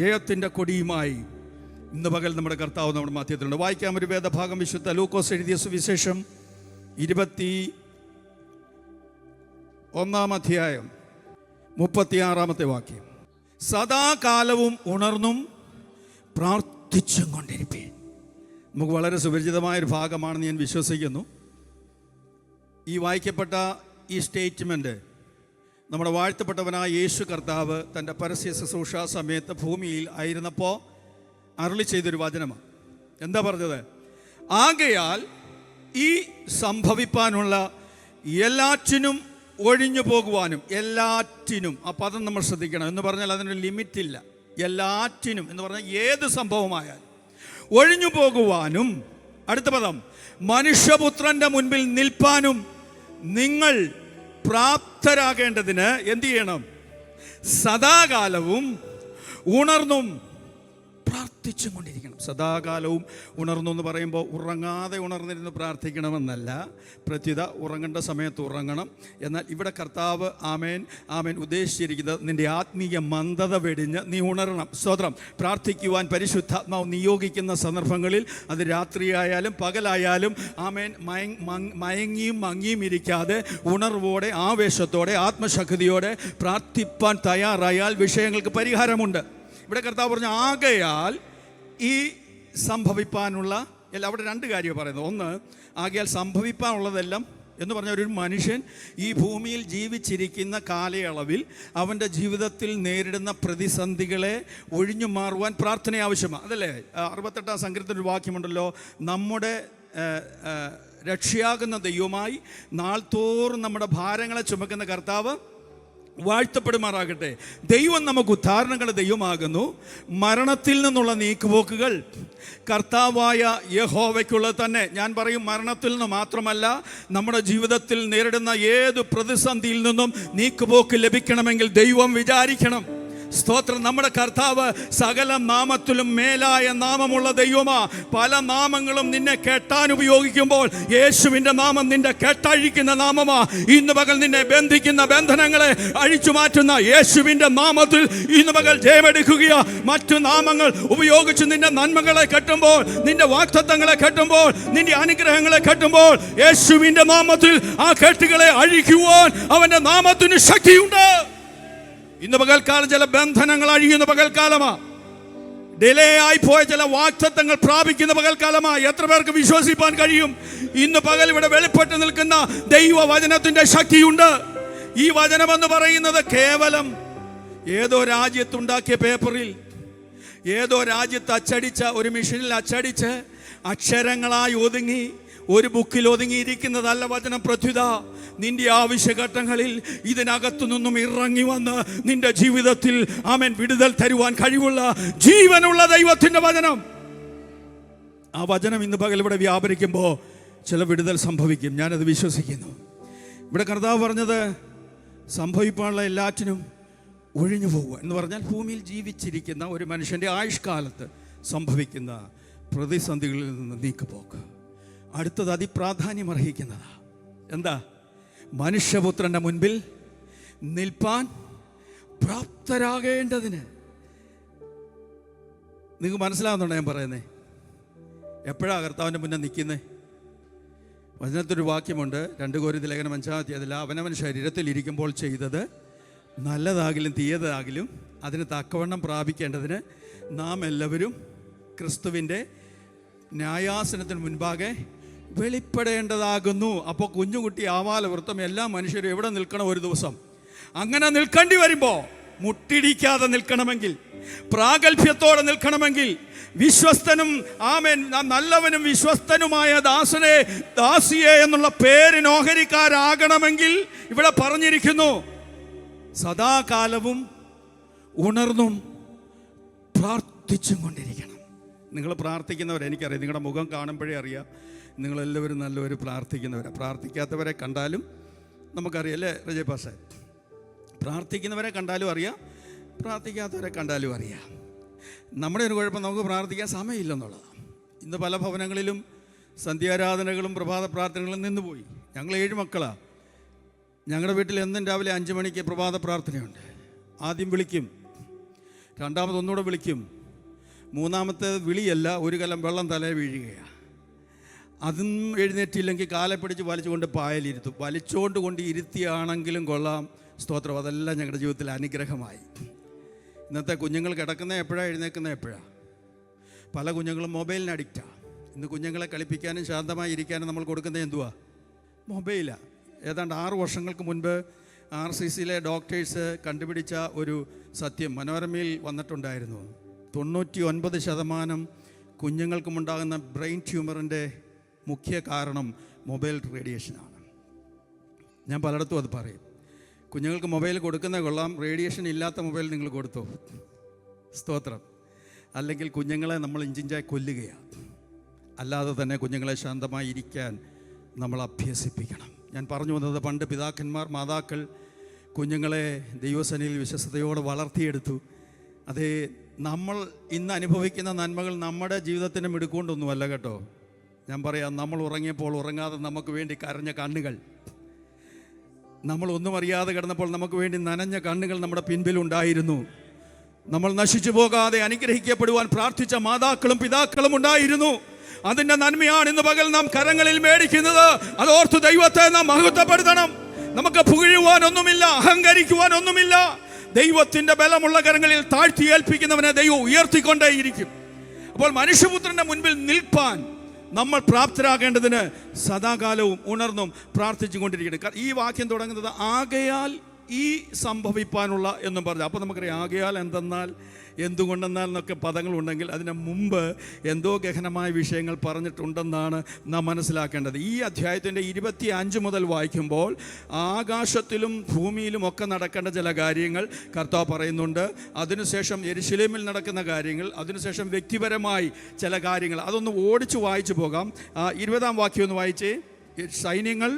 ജയത്തിൻ്റെ കൊടിയുമായി ഇന്ന് പകൽ നമ്മുടെ കർത്താവ് നമ്മുടെ മധ്യത്തിലുണ്ട്. വായിക്കാം ഒരു വേദഭാഗം. വിശുദ്ധ ലൂക്കോസ് എഴുതിയ സുവിശേഷം 21 അധ്യായം 36 വാക്യം. സദാകാലവും ഉണർന്നും പ്രാർത്ഥിച്ചും കൊണ്ടിരിപ്പീൻ. നമുക്ക് വളരെ സുപരിചിതമായൊരു ഭാഗമാണെന്ന് ഞാൻ വിശ്വസിക്കുന്നു. ഈ വായിക്കപ്പെട്ട ഈ സ്റ്റേറ്റ്മെൻറ്റ് നമ്മുടെ വാഴ്ത്തപ്പെട്ടവനായ യേശു കർത്താവ് തൻ്റെ പരസ്യ ശുശ്രൂഷ സമയത്ത് ഭൂമിയിൽ ആയിരുന്നപ്പോൾ അരുളി ചെയ്തൊരു വചനമാണ്. എന്താ പറഞ്ഞത്? ആകയാൽ ഈ സംഭവിപ്പാനുള്ള എല്ലാറ്റിനും ഒഴിഞ്ഞു പോകുവാനും. എല്ലാറ്റിനും, ആ പദം നമ്മൾ ശ്രദ്ധിക്കണം. എന്ന് പറഞ്ഞാൽ അതിനൊരു ലിമിറ്റില്ല. എല്ലാറ്റിനും എന്ന് പറഞ്ഞാൽ ഏത് സംഭവമായാലും ഒഴിഞ്ഞു പോകുവാനും. അടുത്ത പദം, മനുഷ്യപുത്രൻ്റെ മുൻപിൽ നിൽപ്പാനും നിങ്ങൾ പ്രാപ്തരാകേണ്ടതിന് എന്ത് ചെയ്യണം? സദാകാലവും ഉണർന്നും പ്രാർത്ഥിച്ചും കൊണ്ടിരിക്കണം. സദാകാലവും ഉണർന്നു എന്ന് പറയുമ്പോൾ ഉറങ്ങാതെ ഉണർന്നിരുന്ന് പ്രാർത്ഥിക്കണമെന്നല്ല. പ്രത്യുത ഉറങ്ങേണ്ട സമയത്ത് ഉറങ്ങണം. എന്നാൽ ഇവിടെ കർത്താവ് ആമേൻ ഉദ്ദേശിച്ചിരിക്കുന്നത് നിൻ്റെ ആത്മീയ മന്ദത വെടിഞ്ഞ് നീ ഉണരണം. സ്തോത്രം. പ്രാർത്ഥിക്കുവാൻ പരിശുദ്ധാത്മാവ് നിയോഗിക്കുന്ന സന്ദർഭങ്ങളിൽ അത് രാത്രിയായാലും പകലായാലും ആമേൻ മയങ്ങിയും മങ്ങിയും ഇരിക്കാതെ ഉണർവോടെ ആവേശത്തോടെ ആത്മശക്തിയോടെ പ്രാർത്ഥിപ്പാൻ തയ്യാറായാൽ വിഷയങ്ങൾക്ക് പരിഹാരമുണ്ട്. ഇവിടെ കർത്താവ് പറഞ്ഞു ആകയാൽ ഈ സംഭവിപ്പാനുള്ള അവിടെ രണ്ട് കാര്യം പറയുന്നത്. ഒന്ന്, ആകയാൽ സംഭവിപ്പാനുള്ളതെല്ലാം എന്ന് പറഞ്ഞാൽ ഒരു മനുഷ്യൻ ഈ ഭൂമിയിൽ ജീവിച്ചിരിക്കുന്ന കാലയളവിൽ അവൻ്റെ ജീവിതത്തിൽ നേരിടുന്ന പ്രതിസന്ധികളെ ഒഴിഞ്ഞു മാറുവാൻ പ്രാർത്ഥന ആവശ്യമാണ്. അതല്ലേ 68 സങ്കീർത്തനത്തിൽ ഒരു വാക്യമുണ്ടല്ലോ, നമ്മുടെ രക്ഷയാകുന്ന ദൈവമായി നാൾതോറും നമ്മുടെ ഭാരങ്ങളെ ചുമക്കുന്ന കർത്താവ് വാഴ്ത്തപ്പെടുമാറാകട്ടെ. ദൈവം നമുക്ക് ഉദ്ധാരണങ്ങളുടെ ദൈവമാകുന്നു. മരണത്തിൽ നിന്നുള്ള നീക്കുപോക്കുകൾ കർത്താവായ യഹോവയ്ക്കുള്ളത് തന്നെ. ഞാൻ പറയും, മരണത്തിൽ നിന്ന് മാത്രമല്ല, നമ്മുടെ ജീവിതത്തിൽ നേരിടുന്ന ഏത് പ്രതിസന്ധിയിൽ നിന്നും നീക്കുപോക്ക് ലഭിക്കണമെങ്കിൽ ദൈവം വിചാരിക്കണം. സ്തോത്രം. നമ്മുടെ കർത്താവ് സകല നാമത്തിലും മേലായ നാമമുള്ള ദൈവമാ. പല നാമങ്ങളും നിന്നെ കേട്ടാൻ ഉപയോഗിക്കുമ്പോൾ യേശുവിൻ്റെ നാമം നിന്റെ കേട്ടഴിക്കുന്ന നാമമാ. ഇന്ന് പകൽ നിന്നെ ബന്ധിക്കുന്ന ബന്ധനങ്ങളെ അഴിച്ചു മാറ്റുന്ന യേശുവിൻ്റെ നാമത്തിൽ ഇന്ന് പകൽ ജയമെടുക്കുക. മറ്റു നാമങ്ങൾ ഉപയോഗിച്ച് നിന്റെ നന്മകളെ കെട്ടുമ്പോൾ, നിന്റെ വാഗ്ദത്തങ്ങളെ കെട്ടുമ്പോൾ, നിന്റെ അനുഗ്രഹങ്ങളെ കെട്ടുമ്പോൾ യേശുവിൻ്റെ നാമത്തിൽ ആ കെട്ടുകളെ അഴിക്കുവാൻ അവൻ്റെ നാമത്തിന് ശക്തിയുണ്ട്. ഇന്ന് പകൽക്കാലം ചില ബന്ധനങ്ങൾ അഴിയുന്ന പകൽക്കാലമാ. ഡിലേ ആയിപ്പോയ ചില വാഗ്ദത്തങ്ങൾ പ്രാപിക്കുന്ന പകൽക്കാലമാ. എത്ര പേർക്ക് വിശ്വസിപ്പാൻ കഴിയും? ഇന്ന് പകൽ ഇവിടെ വെളിപ്പെട്ട് നിൽക്കുന്ന ദൈവവചനത്തിന്റെ ശക്തിയുണ്ട്. ഈ വചനമെന്ന് പറയുന്നത് കേവലം ഏതോ രാജ്യത്തുണ്ടാക്കിയ പേപ്പറിൽ, ഏതോ രാജ്യത്ത് അച്ചടിച്ച ഒരു മെഷീനിൽ അച്ചടിച്ച് അക്ഷരങ്ങളായി ഒതുങ്ങി ഒരു ബുക്കിൽ ഒതുങ്ങിയിരിക്കുന്നതല്ല വചനം. പ്രത്യുത നിന്റെ ആവശ്യഘട്ടങ്ങളിൽ ഇതിനകത്തു നിന്നും ഇറങ്ങി വന്ന് നിന്റെ ജീവിതത്തിൽ ആമേൻ വിടുതൽ തരുവാൻ കഴിവുള്ള ജീവനുള്ള ദൈവത്തിന്റെ വചനം. ആ വചനം ഇന്ന് പകൽ ഇവിടെ വ്യാപരിക്കുമ്പോൾ ചില വിടുതൽ സംഭവിക്കും. ഞാനത് വിശ്വസിക്കുന്നു. ഇവിടെ കർത്താവ് പറഞ്ഞത് സംഭവിക്കാനുള്ള എല്ലാറ്റിനും ഒഴിഞ്ഞു പോകുക എന്ന് പറഞ്ഞാൽ ഭൂമിയിൽ ജീവിച്ചിരിക്കുന്ന ഒരു മനുഷ്യൻ്റെ ആയുഷ്കാലത്ത് സംഭവിക്കുന്ന പ്രതിസന്ധികളിൽ നിന്ന് നീക്കുപോക്ക്. അടുത്തത് അതിപ്രാധാന്യം അർഹിക്കുന്നതാ. എന്താ? മനുഷ്യപുത്രൻ്റെ മുൻപിൽ നിൽപ്പാൻ പ്രാപ്തരാകേണ്ടതിന്. നിങ്ങൾക്ക് മനസ്സിലാവുന്നുണ്ടോ ഞാൻ പറയുന്നത്? എപ്പോഴാണ് കർത്താവിൻ്റെ മുന്നേ നിൽക്കുന്നത്? വചനത്തൊരു വാക്യമുണ്ട്, 2 കൊരിന്ത്യർ ലേഖനം 5-ാം അധ്യായത്തിൽ, അവനവൻ ശരീരത്തിൽ ഇരിക്കുമ്പോൾ ചെയ്തത് നല്ലതാകിലും തീയതാകിലും അതിന് തക്കവണ്ണം പ്രാപിക്കേണ്ടതിന് നാം എല്ലാവരും ക്രിസ്തുവിൻ്റെ ന്യായാസനത്തിന് മുൻപാകെ വെളിപ്പെടേണ്ടതാകുന്നു. അപ്പോൾ കുഞ്ഞുകുട്ടി ആവാലവൃത്തം എല്ലാ മനുഷ്യരും എവിടെ നിൽക്കണം ഒരു ദിവസം? അങ്ങനെ നിൽക്കേണ്ടി വരുമ്പോൾ മുട്ടിടിക്കാതെ നിൽക്കണമെങ്കിൽ, പ്രാഗൽഭ്യത്തോടെ നിൽക്കണമെങ്കിൽ, വിശ്വസ്തനും ആമേൻ നല്ലവനും വിശ്വസ്തനുമായ ദാസനെ ദാസിയെ എന്നുള്ള പേരിന് ഓഹരിക്കാരാകണമെങ്കിൽ ഇവിടെ പറഞ്ഞിരിക്കുന്നു, സദാകാലവും ഉണർന്നും പ്രാർത്ഥിച്ചും കൊണ്ടിരിക്കണം. നിങ്ങൾ പ്രാർത്ഥിക്കുന്നവരെ എനിക്കറിയാം, നിങ്ങളുടെ മുഖം കാണുമ്പോഴേ അറിയാം നിങ്ങളെല്ലാവരും നല്ലൊരു പ്രാർത്ഥിക്കുന്നവരാണ്. പ്രാർത്ഥിക്കാത്തവരെ കണ്ടാലും നമുക്കറിയാം അല്ലേ റജയ് പാഷേ? പ്രാർത്ഥിക്കുന്നവരെ കണ്ടാലും അറിയാം, പ്രാർത്ഥിക്കാത്തവരെ കണ്ടാലും അറിയാം. നമ്മുടെ ഒരു കുഴപ്പം നമുക്ക് പ്രാർത്ഥിക്കാൻ സമയമില്ലെന്നുള്ളതാണ്. ഇന്ന് പല ഭവനങ്ങളിലും സന്ധ്യാരാധനകളും പ്രഭാത പ്രാർത്ഥനകളും നിന്നുപോയി. ഞങ്ങൾ 7 മക്കളാണ്. ഞങ്ങളുടെ വീട്ടിൽ എന്നും രാവിലെ 5 മണിക്ക് പ്രഭാത പ്രാർത്ഥനയുണ്ട്. ആദ്യം വിളിക്കും, രണ്ടാമതൊന്നുകൂടെ വിളിക്കും. മൂന്നാമത്തെ വിളിയല്ല, ഒരു കലം വെള്ളം തലേ വീഴുകയാണ്. അതും എഴുന്നേറ്റില്ലെങ്കിൽ കാലെ പിടിച്ച് വലിച്ചുകൊണ്ട് പായലിരുത്തും. വലിച്ചുകൊണ്ട് ഇരുത്തിയാണെങ്കിലും കൊള്ളാം, സ്തോത്രം. അതെല്ലാം ഞങ്ങളുടെ ജീവിതത്തിൽ അനുഗ്രഹമായി. ഇന്നത്തെ കുഞ്ഞുങ്ങൾ കിടക്കുന്നത് എപ്പോഴാണ്, എഴുന്നേക്കുന്നത് എപ്പോഴാണ്? പല കുഞ്ഞുങ്ങളും മൊബൈലിന് അഡിക്റ്റാണ്. ഇന്ന് കുഞ്ഞുങ്ങളെ കളിപ്പിക്കാനും ശാന്തമായി ഇരിക്കാനും നമ്മൾ കൊടുക്കുന്നത് എന്തുവാ? മൊബൈലാണ്. ഏതാണ്ട് 6 വർഷങ്ങൾക്ക് മുൻപ് RCCയിലെ ഡോക്ടേഴ്സ് കണ്ടുപിടിച്ച ഒരു സത്യം മനോരമയിൽ വന്നിട്ടുണ്ടായിരുന്നു. 99% കുഞ്ഞുങ്ങൾക്കുമുണ്ടാകുന്ന ബ്രെയിൻ ട്യൂമറിൻ്റെ മുഖ്യ കാരണം മൊബൈൽ റേഡിയേഷനാണ്. ഞാൻ പലയിടത്തും അത് പറയും. കുഞ്ഞുങ്ങൾക്ക് മൊബൈൽ കൊടുക്കുന്ന കൊള്ളാം, റേഡിയേഷൻ ഇല്ലാത്ത മൊബൈൽ നിങ്ങൾ കൊടുത്തോ, സ്തോത്രം. അല്ലെങ്കിൽ കുഞ്ഞുങ്ങളെ നമ്മൾ ഇഞ്ചിഞ്ചായി കൊല്ലുകയാണ്. അല്ലാതെ തന്നെ കുഞ്ഞുങ്ങളെ ശാന്തമായി ഇരിക്കാൻ നമ്മൾ അഭ്യസിപ്പിക്കണം. ഞാൻ പറഞ്ഞു വന്നത്, പണ്ട് പിതാക്കന്മാർ, മാതാക്കൾ കുഞ്ഞുങ്ങളെ ദൈവസന്നിധിയിൽ വിശ്വസ്തയോടെ വളർത്തിയെടുത്തു. അത് നമ്മൾ ഇന്ന് അനുഭവിക്കുന്ന നന്മകൾ നമ്മുടെ ജീവിതത്തിന് മിടുക്കൊണ്ടൊന്നുമല്ല കേട്ടോ. ഞാൻ പറയാം, നമ്മൾ ഉറങ്ങിയപ്പോൾ ഉറങ്ങാതെ നമുക്ക് വേണ്ടി കരഞ്ഞ കണ്ണുകൾ, നമ്മളൊന്നും അറിയാതെ കിടന്നപ്പോൾ നമുക്ക് വേണ്ടി നനഞ്ഞ കണ്ണുകൾ നമ്മുടെ പിൻപിലുണ്ടായിരുന്നു. നമ്മൾ നശിച്ചു പോകാതെ അനുഗ്രഹിക്കപ്പെടുവാൻ പ്രാർത്ഥിച്ച മാതാക്കളും പിതാക്കളും ഉണ്ടായിരുന്നു. അതിൻ്റെ നന്മയാണ് ഇന്ന് പകൽ നാം കരങ്ങളിൽ മേടിക്കുന്നത്. അതോർത്ത് ദൈവത്തെ നാം മഹത്വപ്പെടുത്തണം. നമുക്ക് പുകഴുവാനൊന്നുമില്ല, അഹങ്കരിക്കുവാനൊന്നുമില്ല. ദൈവത്തിൻ്റെ ബലമുള്ള കരങ്ങളിൽ താഴ്ത്തി ഏൽപ്പിക്കുന്നവനെ ദൈവം ഉയർത്തിക്കൊണ്ടേയിരിക്കും. അപ്പോൾ മനുഷ്യപുത്രൻ്റെ മുൻപിൽ നിൽപ്പാൻ നമ്മൾ പ്രാപ്തരാകേണ്ടതിന് സദാകാലവും ഉണർന്നും പ്രാർത്ഥിച്ചു കൊണ്ടിരിക്കണം. ഈ വാക്യം തുടങ്ങുന്നത് ആകയാൽ ഈ സംഭവിപ്പാനുള്ള എന്നും പറഞ്ഞു. അപ്പോൾ നമുക്കറിയാം, ആകയാൽ എന്തെന്നാൽ, എന്തുകൊണ്ടെന്നാൽ എന്നൊക്കെ പദങ്ങളുണ്ടെങ്കിൽ അതിന് മുമ്പ് എന്തോ ഗഹനമായ വിഷയങ്ങൾ പറഞ്ഞിട്ടുണ്ടെന്നാണ് നാം മനസ്സിലാക്കേണ്ടത്. ഈ അധ്യായത്തിൻ്റെ 25 മുതൽ വായിക്കുമ്പോൾ ആകാശത്തിലും ഭൂമിയിലും ഒക്കെ നടക്കേണ്ട ചില കാര്യങ്ങൾ കർത്താവ് പറയുന്നുണ്ട്. അതിനുശേഷം യെരുശലേമിൽ നടക്കുന്ന കാര്യങ്ങൾ, അതിനുശേഷം വ്യക്തിപരമായി ചില കാര്യങ്ങൾ. അതൊന്ന് ഓടിച്ച് വായിച്ചു പോകാം. 20-ാം വാക്യം ഒന്ന് വായിച്ചേ. സൈന്യങ്ങൾ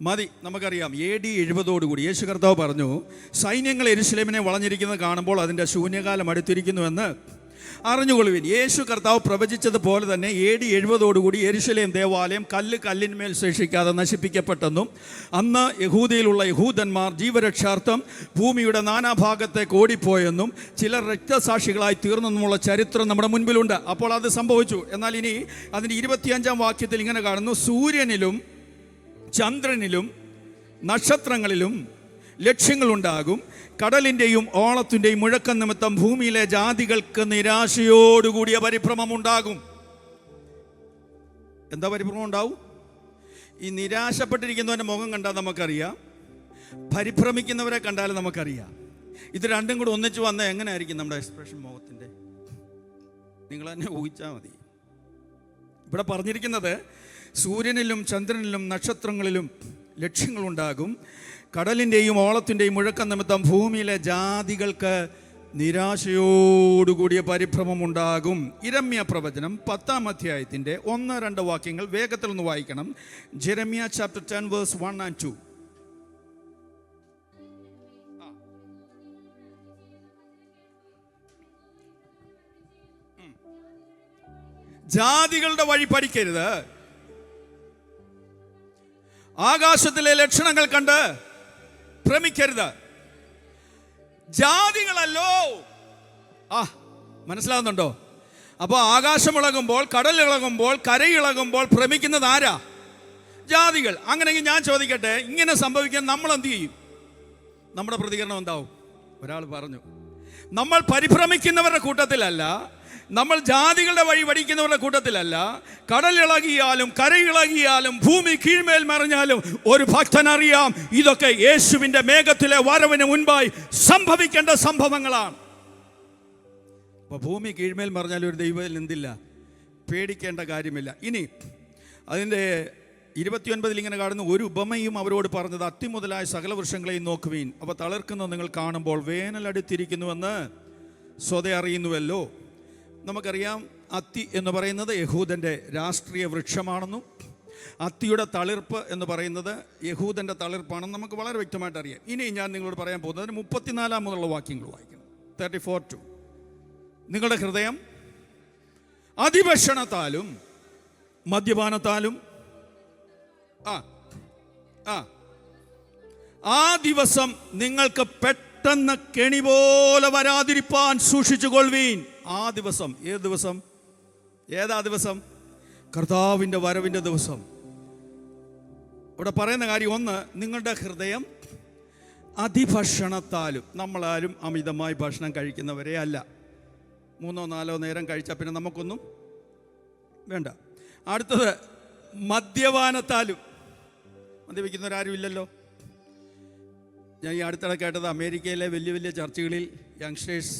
മതി, നമുക്കറിയാം. AD 70 യേശു കർത്താവ് പറഞ്ഞു, സൈന്യങ്ങൾ യെരുശലേമിനെ വളഞ്ഞിരിക്കുന്നത് കാണുമ്പോൾ അതിൻ്റെ ശൂന്യകാലം അടുത്തിരിക്കുന്നുവെന്ന് അറിഞ്ഞുകൊള്ളുവിൻ. യേശു കർത്താവ് പ്രവചിച്ചതുപോലെ തന്നെ AD 70 യെരുശലേം ദേവാലയം കല്ലിന്മേൽ ശേഷിക്കാതെ നശിപ്പിക്കപ്പെട്ടെന്നും അന്ന് യഹൂദയിലുള്ള യഹൂദന്മാർ ജീവരക്ഷാർത്ഥം ഭൂമിയുടെ നാനാഭാഗത്തേക്ക് ഓടിപ്പോയെന്നും ചിലർ രക്തസാക്ഷികളായി തീർന്നെന്നുമുള്ള ചരിത്രം നമ്മുടെ മുൻപിലുണ്ട്. അപ്പോൾ അത് സംഭവിച്ചു. എന്നാൽ ഇനി അതിൻ്റെ 25-ാം വാക്യത്തിൽ ഇങ്ങനെ കാണുന്നു, സൂര്യനിലും ചന്ദ്രനിലും നക്ഷത്രങ്ങളിലും ലക്ഷ്യങ്ങളുണ്ടാകും. കടലിൻ്റെയും ഓളത്തിൻ്റെയും മുഴക്കം നിമിത്തം ഭൂമിയിലെ ജാതികൾക്ക് നിരാശയോടുകൂടിയ പരിഭ്രമം ഉണ്ടാകും. എന്താ പരിഭ്രമം ഉണ്ടാവും? ഈ നിരാശപ്പെട്ടിരിക്കുന്നവൻ്റെ മുഖം കണ്ടാൽ നമുക്കറിയാം, പരിഭ്രമിക്കുന്നവരെ കണ്ടാലും നമുക്കറിയാം. ഇത് രണ്ടും കൂടെ ഒന്നിച്ച് വന്നാൽ എങ്ങനെയായിരിക്കും നമ്മുടെ എക്സ്പ്രഷൻ മുഖത്തിൻ്റെ? നിങ്ങൾ തന്നെ ഊഹിച്ചാൽ മതി. ഇവിടെ പറഞ്ഞിരിക്കുന്നത്, സൂര്യനിലും ചന്ദ്രനിലും നക്ഷത്രങ്ങളിലും ലക്ഷ്യങ്ങളുണ്ടാകും. കടലിൻ്റെയും ഓളത്തിൻ്റെയും മുഴക്കം നിമിത്തം ഭൂമിയിലെ ജാതികൾക്ക് നിരാശയോടുകൂടിയ പരിഭ്രമം ഉണ്ടാകും. യിരെമ്യ പ്രവചനം 10-ാം അധ്യായത്തിൻ്റെ 1-2 വാക്യങ്ങൾ വേഗത്തിൽ ഒന്ന് വായിക്കണം. Jeremiah chapter 10 verse 1 and 2. ജാതികളുടെ വഴി പഠിക്കരുത്. ആകാശത്തിലെ ലക്ഷണങ്ങൾ കണ്ട് ഭ്രമിക്കരുത്. ജാതികളല്ലോ. മനസ്സിലാകുന്നുണ്ടോ? അപ്പോൾ ആകാശമിളകുമ്പോൾ, കടലിളകുമ്പോൾ, കരയിളകുമ്പോൾ ഭ്രമിക്കുന്നത് ആരാ? ജാതികൾ. അങ്ങനെയെങ്കിൽ ഞാൻ ചോദിക്കട്ടെ, ഇങ്ങനെ സംഭവിക്കാൻ നമ്മൾ എന്ത് ചെയ്യും? നമ്മുടെ പ്രതികരണം എന്താവും? ഒരാൾ പറഞ്ഞു, നമ്മൾ പരിഭ്രമിക്കുന്നവരുടെ കൂട്ടത്തിലല്ല, നമ്മൾ ജാതികളുടെ വഴി പഠിക്കുന്നവരുടെ കൂട്ടത്തിലല്ല. കടലിളകിയാലും കരയിളകിയാലും ഭൂമി കീഴ്മേൽ മറിഞ്ഞാലും ഒരു ഭക്തനറിയാം, ഇതൊക്കെ യേശുവിൻ്റെ മേഘത്തിലെ വരവിന് മുൻപായി സംഭവിക്കേണ്ട സംഭവങ്ങളാണ്. അപ്പോൾ ഭൂമി കീഴ്മേൽ മറിഞ്ഞാലും ഒരു ദൈവത്തിൽ എന്തില്ല, പേടിക്കേണ്ട കാര്യമില്ല. ഇനി അതിൻ്റെ 29 ഇങ്ങനെ കാണുന്നു, ഒരു ഉപമയും അവരോട് പറഞ്ഞത്, അത്തി മുതലായ സകല വൃക്ഷങ്ങളെയും നോക്കുവീൻ, അവ തളിർക്കുന്നത് നിങ്ങൾ കാണുമ്പോൾ വേനലടുത്തിരിക്കുന്നുവെന്ന് സ്വതേ അറിയുന്നുവല്ലോ. നമുക്കറിയാം, അത്തി എന്ന് പറയുന്നത് യഹൂദൻ്റെ രാഷ്ട്രീയ വൃക്ഷമാണെന്നും അത്തിയുടെ തളിർപ്പ് എന്ന് പറയുന്നത് യഹൂദൻ്റെ തളിർപ്പാണെന്ന് നമുക്ക് വളരെ വ്യക്തമായിട്ട് അറിയാം. ഇനി ഞാൻ നിങ്ങളോട് പറയാൻ പോകുന്നത് 34 മുതലുള്ള വാക്യങ്ങൾ വായിക്കണം. 34-2. നിങ്ങളുടെ ഹൃദയം അതിഭക്ഷണത്താലും മദ്യപാനത്താലും ആ ദിവസം നിങ്ങൾക്ക് പെട്ടെന്ന് കെണി പോലെ വരാതിരിപ്പാൻ സൂക്ഷിച്ചു കൊള്ളുവീൻ. ആ ദിവസം ഏത് ദിവസം? ഏതാ ദിവസം? കർത്താവിൻ്റെ വരവിൻ്റെ ദിവസം. ഇവിടെ പറയുന്ന കാര്യം ഒന്ന്, നിങ്ങളുടെ ഹൃദയം അതിഭക്ഷണത്താലും. നമ്മളാരും അമിതമായി ഭക്ഷണം കഴിക്കുന്നവരെ അല്ല. 3-4 നേരം കഴിച്ചാൽ പിന്നെ നമുക്കൊന്നും വേണ്ട. അടുത്തത് മദ്യപാനത്താലും. മദ്യപിക്കുന്നവരാരും ഇല്ലല്ലോ. ഞാൻ ഈ അടുത്തിടെ കേട്ടത്, അമേരിക്കയിലെ വലിയ വലിയ ചർച്ചുകളിൽ യങ്സ്റ്റേഴ്സ്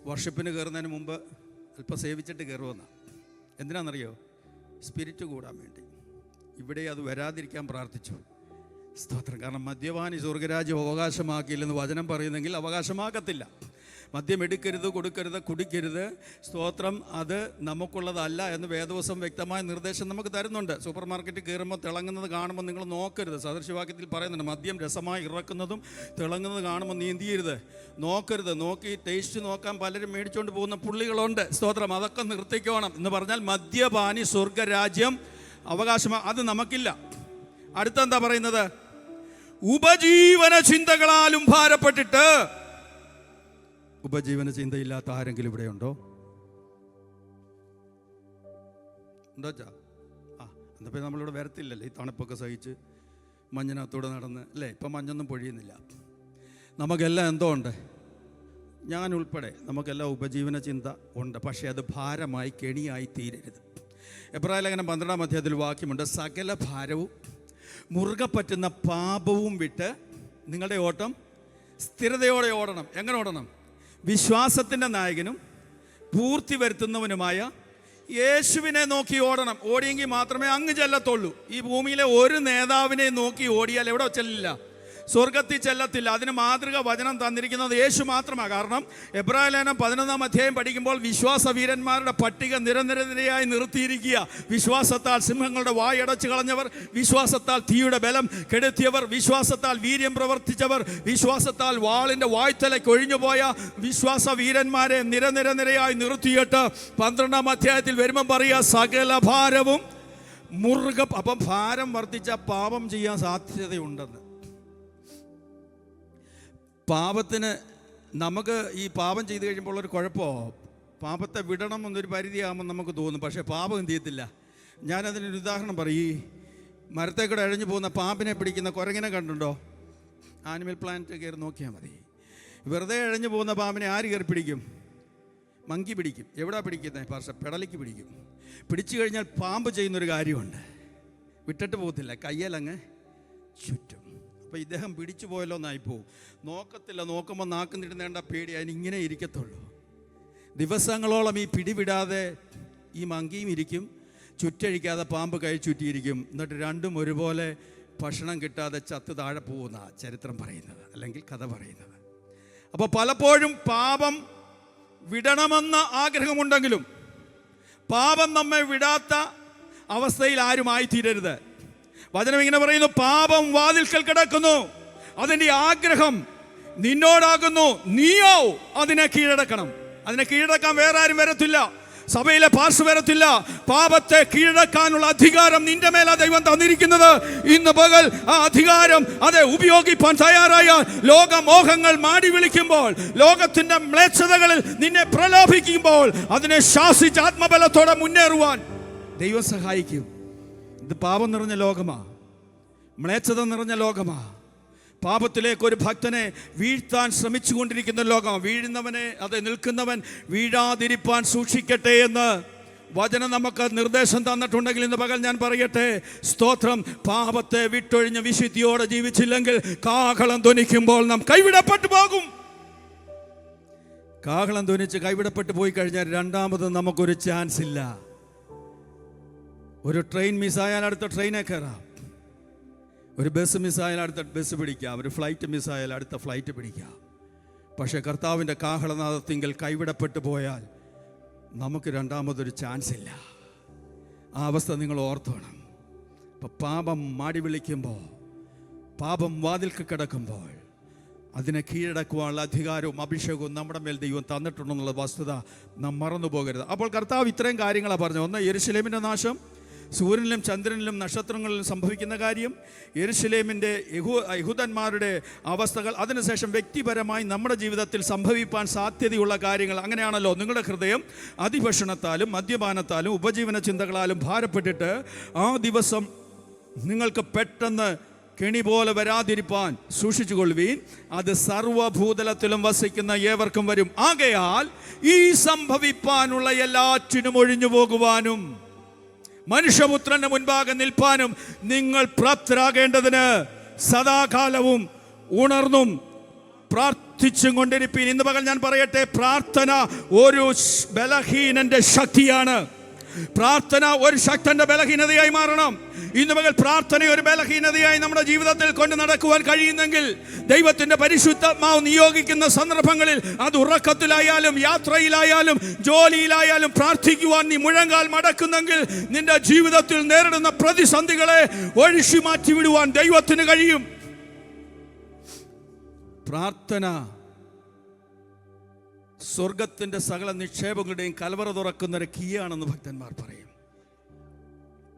വർഷിപ്പിന് കയറുന്നതിന് മുമ്പ് അല്പം സേവിച്ചിട്ട് കയറുമെന്നാണ്. എന്തിനാണെന്നറിയോ? സ്പിരിറ്റ് കൂടാൻ വേണ്ടി. ഇവിടെ അത് വരാതിരിക്കാൻ പ്രാർത്ഥിച്ചു. സ്തോത്രം. കാരണം മദ്യപാനി സ്വർഗരാജ്യം അവകാശമാക്കിയില്ലെന്ന് വചനം പറയുന്നെങ്കിൽ അവകാശമാക്കത്തില്ല. മദ്യം എടുക്കരുത്, കൊടുക്കരുത്, കുടിക്കരുത്. സ്തോത്രം. അത് നമുക്കുള്ളതല്ല എന്ന് വേദവസം വ്യക്തമായ നിർദ്ദേശം നമുക്ക് തരുന്നുണ്ട്. സൂപ്പർ മാർക്കറ്റിൽ കയറുമ്പോൾ തിളങ്ങുന്നത് കാണുമ്പോൾ നിങ്ങൾ നോക്കരുത്. സദൃശവാക്യത്തിൽ പറയുന്നുണ്ട്, മദ്യം രസമായി ഇറക്കുന്നതും തിളങ്ങുന്നത് കാണുമ്പോൾ നീ എന്ത് ചെയ്യരുത്? നോക്കരുത്. നോക്കി ടേസ്റ്റ് നോക്കാൻ പലരും മേടിച്ചുകൊണ്ട് പോകുന്ന പുള്ളികളുണ്ട്. സ്തോത്രം. അതൊക്കെ നിർത്തിക്കോണം എന്ന് പറഞ്ഞാൽ മദ്യപാനി സ്വർഗരാജ്യം അവകാശമാണ്. അത് നമുക്കില്ല. അടുത്തെന്താ പറയുന്നത്? ഉപജീവന ചിന്തകളാലും ഭാരപ്പെട്ടിട്ട്. ഉപജീവന ചിന്തയില്ലാത്ത ആരെങ്കിലും ഇവിടെ ഉണ്ടോ? ഉണ്ടോച്ചാ? എന്നപ്പോൾ നമ്മളിവിടെ വരത്തില്ലല്ലേ? ഈ തണുപ്പൊക്കെ സഹിച്ച് മഞ്ഞിനകത്തൂടെ നടന്ന് അല്ലേ? ഇപ്പം മഞ്ഞൊന്നും പൊഴിയുന്നില്ല. നമുക്കെല്ലാം എന്തോ ഉണ്ട്, ഞാൻ ഉൾപ്പെടെ നമുക്കെല്ലാം ഉപജീവന ചിന്ത ഉണ്ട്. പക്ഷേ അത് ഭാരമായി കെണിയായി തീരരുത്. എബ്രായ ലേഖനം 12-ാം അധ്യായത്തിൽ വാക്യമുണ്ട്, സകല ഭാരവും മുറുകെ പറ്റുന്ന പാപവും വിട്ട് നിങ്ങളുടെ ഓട്ടം സ്ഥിരതയോടെ ഓടണം. എങ്ങനെ ഓടണം? വിശ്വാസത്തിൻ്റെ നായകനും പൂർത്തി വരുത്തുന്നവനുമായ യേശുവിനെ നോക്കി ഓടണം. ഓടിയെങ്കിൽ മാത്രമേ അങ്ങ് ചെല്ലത്തുള്ളൂ. ഈ ഭൂമിയിലെ ഒരു നേതാവിനെ നോക്കി ഓടിയാൽ എവിടെ ചെല്ലില്ല? സ്വർഗത്തിൽ ചെല്ലത്തില്ല. അതിന് മാതൃക വചനം തന്നിരിക്കുന്നത് യേശു മാത്രമാണ്. കാരണം എബ്രായ ലേഖനം 11-ാം അധ്യായം പഠിക്കുമ്പോൾ വിശ്വാസ വീരന്മാരുടെ പട്ടിക നിരനിരയായി നിർത്തിയിരിക്കുക. വിശ്വാസത്താൽ സിംഹങ്ങളുടെ വായടച്ചു കളഞ്ഞവർ, വിശ്വാസത്താൽ തീയുടെ ബലം കെടുത്തിയവർ, വിശ്വാസത്താൽ വീര്യം പ്രവർത്തിച്ചവർ, വിശ്വാസത്താൽ വാളിൻ്റെ വായ്ത്തലയ്ക്ക് ഒഴിഞ്ഞുപോയ വിശ്വാസ വീരന്മാരെ നിരയായി നിർത്തിയിട്ട് 12-ാം അധ്യായത്തിൽ വരുമ്പം പറയുക, സകല ഭാരവും മുറുകെ. അപ്പം ഭാരം വർദ്ധിച്ച പാപം ചെയ്യാൻ സാധ്യതയുണ്ടെന്ന്. പാപത്തിന് നമുക്ക് ഈ പാപം ചെയ്ത് കഴിയുമ്പോൾ ഒരു കുഴപ്പമോ, പാപത്തെ വിടണം എന്നൊരു പരിധിയാകുമ്പോൾ നമുക്ക് തോന്നും. പക്ഷേ പാപം എന്ത് ചെയ്യത്തില്ല. ഞാനതിനൊരു ഉദാഹരണം പറയും. ഈ മരത്തേക്കൂടെ അഴിഞ്ഞു പോകുന്ന പാമ്പിനെ പിടിക്കുന്ന കുരങ്ങിനെ കണ്ടുണ്ടോ? ആനിമൽ പ്ലാനറ്റ് കയറി നോക്കിയാൽ മതി. വെറുതെ അഴിഞ്ഞു പോകുന്ന പാമ്പിനെ ആര് കയറി പിടിക്കും? മങ്കി പിടിക്കും. എവിടാ പിടിക്കുന്നത്? പക്ഷേ പെടലിക്ക് പിടിക്കും. പിടിച്ചു കഴിഞ്ഞാൽ പാമ്പ് ചെയ്യുന്നൊരു കാര്യമുണ്ട്, വിട്ടിട്ട് പോകത്തില്ല, കയ്യിലങ്ങ് ചുറ്റും. അപ്പോൾ ഇദ്ദേഹം പിടിച്ചു പോയല്ലോ എന്നായിപ്പോവും. നോക്കത്തില്ല. നോക്കുമ്പോൾ നാക്കുന്നിടുന്നേണ്ട പേടി, അതിനിങ്ങനെ ഇരിക്കത്തുള്ളൂ. ദിവസങ്ങളോളം ഈ പിടിവിടാതെ ഈ മങ്കിയും ഇരിക്കും, ചുറ്റഴിക്കാതെ പാമ്പ് കൈ ചുറ്റിയിരിക്കും. എന്നിട്ട് രണ്ടും ഒരുപോലെ ഭക്ഷണം കിട്ടാതെ ചത്ത് താഴെ പോകുന്ന ചരിത്രം പറയുന്നത്, അല്ലെങ്കിൽ കഥ പറയുന്നത്. അപ്പോൾ പലപ്പോഴും പാപം വിടണമെന്ന ആഗ്രഹമുണ്ടെങ്കിലും പാപം നമ്മെ വിടാത്ത അവസ്ഥയിൽ ആരുമായിത്തീരരുത്. വചനം ഇങ്ങനെ പറയുന്നു, പാപം വാതിൽക്കൽ കിടക്കുന്നു, അതിൻ്റെ ആഗ്രഹം നിന്നോടാകുന്നു, നീയോ അതിനെ കീഴടക്കണം. അതിനെ കീഴടക്കാൻ വേറെ ആരും വരത്തില്ല. സഭയിലെ പാർശ്വ വരത്തില്ല. പാപത്തെ കീഴടക്കാനുള്ള അധികാരം നിന്റെ മേലാ ദൈവം തന്നിരിക്കുന്നത്. ഇന്ന് പകൽ ആ അധികാരം അതെ ഉപയോഗിപ്പാൻ തയ്യാറായാൽ, ലോകമോഹങ്ങൾ മാടി വിളിക്കുമ്പോൾ, ലോകത്തിന്റെ മ്ലേച്ഛതകളിൽ നിന്നെ പ്രലോഭിക്കുമ്പോൾ, അതിനെ ശാസിച്ച് ആത്മബലത്തോടെ മുന്നേറുവാൻ ദൈവം സഹായിക്കും. ഇത് പാപം നിറഞ്ഞ ലോകമാ, മ്ലേച്ഛത നിറഞ്ഞ ലോകമാ. പാപത്തിലേക്ക് ഒരു ഭക്തനെ വീഴ്ത്താൻ ശ്രമിച്ചു കൊണ്ടിരിക്കുന്ന ലോകം. വീഴുന്നവനെ അത് നിൽക്കുന്നവൻ വീഴാതിരിപ്പാൻ സൂക്ഷിക്കട്ടെ എന്ന് വചനം നമുക്ക് നിർദ്ദേശം തന്നിട്ടുണ്ടെങ്കിൽ ഇന്ന് പകൽ ഞാൻ പറയട്ടെ, സ്തോത്രം. പാപത്തെ വിട്ടൊഴിഞ്ഞ് വിശുദ്ധിയോടെ ജീവിച്ചില്ലെങ്കിൽ കാഹളം ധ്വനിക്കുമ്പോൾ നാം കൈവിടപ്പെട്ടു പോകും. കാഹളം ധ്വനിച്ച് കൈവിടപ്പെട്ടു പോയി കഴിഞ്ഞാൽ രണ്ടാമത് നമുക്കൊരു ചാൻസ് ഇല്ല. ഒരു ട്രെയിൻ മിസ്സായാൽ അടുത്ത ട്രെയിനെ കയറാം, ഒരു ബസ് മിസ്സായാൽ അടുത്ത ബസ് പിടിക്കാം, ഒരു ഫ്ലൈറ്റ് മിസ്സായാൽ അടുത്ത ഫ്ലൈറ്റ് പിടിക്കാം. പക്ഷേ കർത്താവിൻ്റെ കാഹളനാദത്തിങ്കൽ കൈവിടപ്പെട്ടു പോയാൽ നമുക്ക് രണ്ടാമതൊരു ചാൻസ് ഇല്ല. ആ അവസ്ഥ നിങ്ങൾ ഓർത്തോണം. ഇപ്പം പാപം മാടി വിളിക്കുമ്പോൾ, പാപം വാതിൽക്ക് കിടക്കുമ്പോൾ, അതിനെ കീഴടക്കുവാനുള്ള അധികാരവും അഭിഷേകവും നമ്മുടെ മേൽ ദൈവം തന്നിട്ടുണ്ടെന്നുള്ള വസ്തുത നാം മറന്നു പോകരുത്. അപ്പോൾ കർത്താവ് ഇത്രയും കാര്യങ്ങളാണ് പറഞ്ഞു. ഒന്ന്, യെരുശലേമിൻ്റെ നാശം, സൂര്യനിലും ചന്ദ്രനിലും നക്ഷത്രങ്ങളിലും സംഭവിക്കുന്ന കാര്യം, യെരുശലേമിൻ്റെ യഹൂദന്മാരുടെ അവസ്ഥകൾ, അതിനുശേഷം വ്യക്തിപരമായി നമ്മുടെ ജീവിതത്തിൽ സംഭവിപ്പാൻ സാധ്യതയുള്ള കാര്യങ്ങൾ. അങ്ങനെയാണല്ലോ, നിങ്ങളുടെ ഹൃദയം അതിഭക്ഷണത്താലും മദ്യപാനത്താലും ഉപജീവന ചിന്തകളാലും ഭാരപ്പെട്ടിട്ട് ആ ദിവസം നിങ്ങൾക്ക് പെട്ടെന്ന് കെണി പോലെ വരാതിരിപ്പാൻ സൂക്ഷിച്ചു കൊള്ളുവീൻ. അത് സർവ്വഭൂതലത്തിലും വസിക്കുന്ന ഏവർക്കും വരും. ആകയാൽ ഈ സംഭവിപ്പാനുള്ള എല്ലാറ്റിനും ഒഴിഞ്ഞു പോകുവാനും മനുഷ്യപുത്രന്റെ മുൻപാകെ നിൽപ്പാനും നിങ്ങൾ പ്രാപ്തരാകേണ്ടതിന് സദാകാലവും ഉണർന്നും പ്രാർത്ഥിച്ചും കൊണ്ടിരിപ്പീൻ. ഇന്ന് പകൽ ഞാൻ പറയട്ടെ, പ്രാർത്ഥന ഒരു ബലഹീനന്റെ ശക്തിയാണ്. പ്രാർത്ഥന ഒരു ശക്തന്റെ ബലഹീനതയായി മാറണം. ഇന്ന് പകൽ പ്രാർത്ഥന ഒരു ബലഹീനതയായി നമ്മുടെ ജീവിതത്തിൽ കൊണ്ട് നടക്കുവാൻ കഴിയുന്നെങ്കിൽ, ദൈവത്തിന്റെ പരിശുദ്ധാത്മാവ് നിയോഗിക്കുന്ന സന്ദർഭങ്ങളിൽ, അത് ഉറക്കത്തിലായാലും യാത്രയിലായാലും ജോലിയിലായാലും പ്രാർത്ഥിക്കുവാൻ നീ മുഴങ്കാൽ മടക്കുന്നെങ്കിൽ, നിന്റെ ജീവിതത്തിൽ നേരിടുന്ന പ്രതിസന്ധികളെ ഒഴിച്ചു മാറ്റി വിടുവാൻ ദൈവത്തിന് കഴിയും. പ്രാർത്ഥന സ്വർഗത്തിൻ്റെ സകല നിക്ഷേപങ്ങളുടെയും കലവറ തുറക്കുന്ന ഒരു കീയാണെന്ന് ഭക്തന്മാർ പറയും.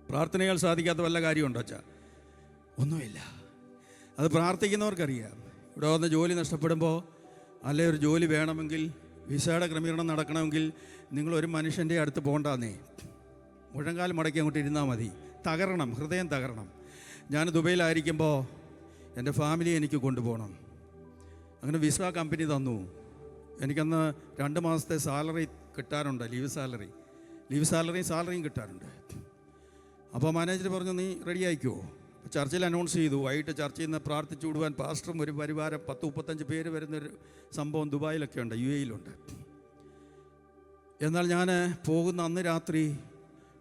പ്രാർത്ഥനയാൽ സാധിക്കാത്ത വല്ല കാര്യമുണ്ടോ വെച്ചാൽ? ഒന്നുമില്ല. അത് പ്രാർത്ഥിക്കുന്നവർക്കറിയാം. ഇവിടെ വന്ന് ജോലി നഷ്ടപ്പെടുമ്പോൾ, അല്ലെ ഒരു ജോലി വേണമെങ്കിൽ, വിസയുടെ ക്രമീകരണം നടക്കണമെങ്കിൽ നിങ്ങളൊരു മനുഷ്യൻ്റെ അടുത്ത് പോകണ്ടെന്നേ, മുഴങ്കാൽ മടക്കി അങ്ങോട്ട് ഇരുന്നാൽ മതി. തകരണം, ഹൃദയം തകരണം. ഞാൻ ദുബൈയിലായിരിക്കുമ്പോൾ എൻ്റെ ഫാമിലി എനിക്ക് കൊണ്ടുപോകണം. അങ്ങനെ വിസ കമ്പനി തന്നു. എനിക്കന്ന് 2 മാസത്തെ സാലറി കിട്ടാറുണ്ട്, ലീവ് സാലറിയും കിട്ടാറുണ്ട്. അപ്പോൾ മാനേജർ പറഞ്ഞു, നീ റെഡി ആയിക്കോ. ചർച്ചിൽ അനൗൺസ് ചെയ്തു. വൈകിട്ട് ചർച്ചയിൽ നിന്ന് പ്രാർത്ഥിച്ചു വിടുവാൻ പാസ്റ്ററും ഒരു പരിവാരം 10-35 പേര് വരുന്നൊരു സംഭവം ദുബായിലൊക്കെ ഉണ്ട്, UAE എന്നാൽ ഞാൻ പോകുന്ന അന്ന് രാത്രി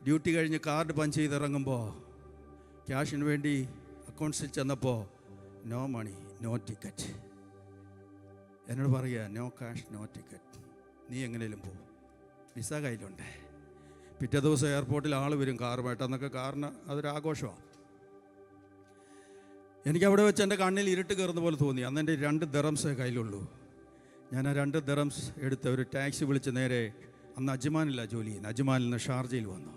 ഡ്യൂട്ടി കഴിഞ്ഞ് കാർഡ് പഞ്ച് ചെയ്ത് ഇറങ്ങുമ്പോൾ, ക്യാഷിന് വേണ്ടി അക്കൗണ്ട്സിൽ ചെന്നപ്പോൾ, നോ മണി നോ ടിക്കറ്റ്. എന്നോട് പറയുക, നോ ക്യാഷ് നോ ടിക്കറ്റ്, നീ എങ്ങനെയും പോകും, വിസ കയ്യിലുണ്ട്. പിറ്റേ ദിവസം എയർപോർട്ടിൽ ആൾ വരും കാറുമായിട്ട്. അന്നൊക്കെ കാറിന് അതൊരാഘോഷമാണ്. എനിക്കവിടെ വെച്ച് എൻ്റെ കണ്ണിൽ ഇരുട്ട് കയറുന്ന പോലെ തോന്നി. അന്ന് എൻ്റെ 2 ദിറംസേ കയ്യിലുള്ളൂ. ഞാൻ ആ 2 ദിറംസ് എടുത്ത് ഒരു ടാക്സി വിളിച്ച് നേരെ, അന്ന് അജ്മാനില്ല ജോലി ചെയ്യുന്നത്, അജ്മാനിൽ നിന്ന് ഷാർജയിൽ വന്നു.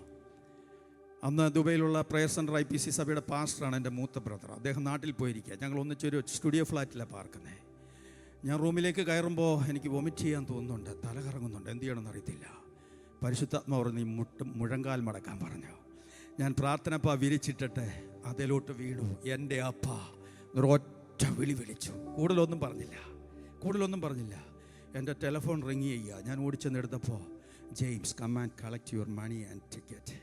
അന്ന് ദുബൈയിലുള്ള പ്രയർ സെൻറ്റർ IPC സഭയുടെ പാസ്റ്ററാണ് എൻ്റെ മൂത്ത ബ്രദർ. അദ്ദേഹം നാട്ടിൽ പോയിരിക്കുക. ഞങ്ങൾ ഒന്നിച്ചൊരു സ്റ്റുഡിയോ ഫ്ലാറ്റിലാണ് പാർക്കുന്നത്. ഞാൻ റൂമിലേക്ക് കയറുമ്പോൾ എനിക്ക് വൊമിറ്റ് ചെയ്യാൻ തോന്നുന്നുണ്ട്, തല കറങ്ങുന്നുണ്ട്, എന്ത് ചെയ്യണമെന്ന് അറിയത്തില്ല. പരിശുദ്ധാത്മാവ് പറഞ്ഞു, നീ മുഴങ്കാൽ മടക്കാൻ പറഞ്ഞു. ഞാൻ പ്രാർത്ഥനപ്പ വിരിച്ചിട്ടിട്ട് അതിലോട്ട് വീണു. എൻ്റെ അപ്പ ഒരൊറ്റ വിളി വിളിച്ചു. കൂടുതലൊന്നും പറഞ്ഞില്ല. എൻ്റെ ടെലിഫോൺ റിങ് ചെയ്യുക. ഞാൻ ഓടിച്ചെന്നെടുത്തപ്പോൾ, James come and collect your money and ticket.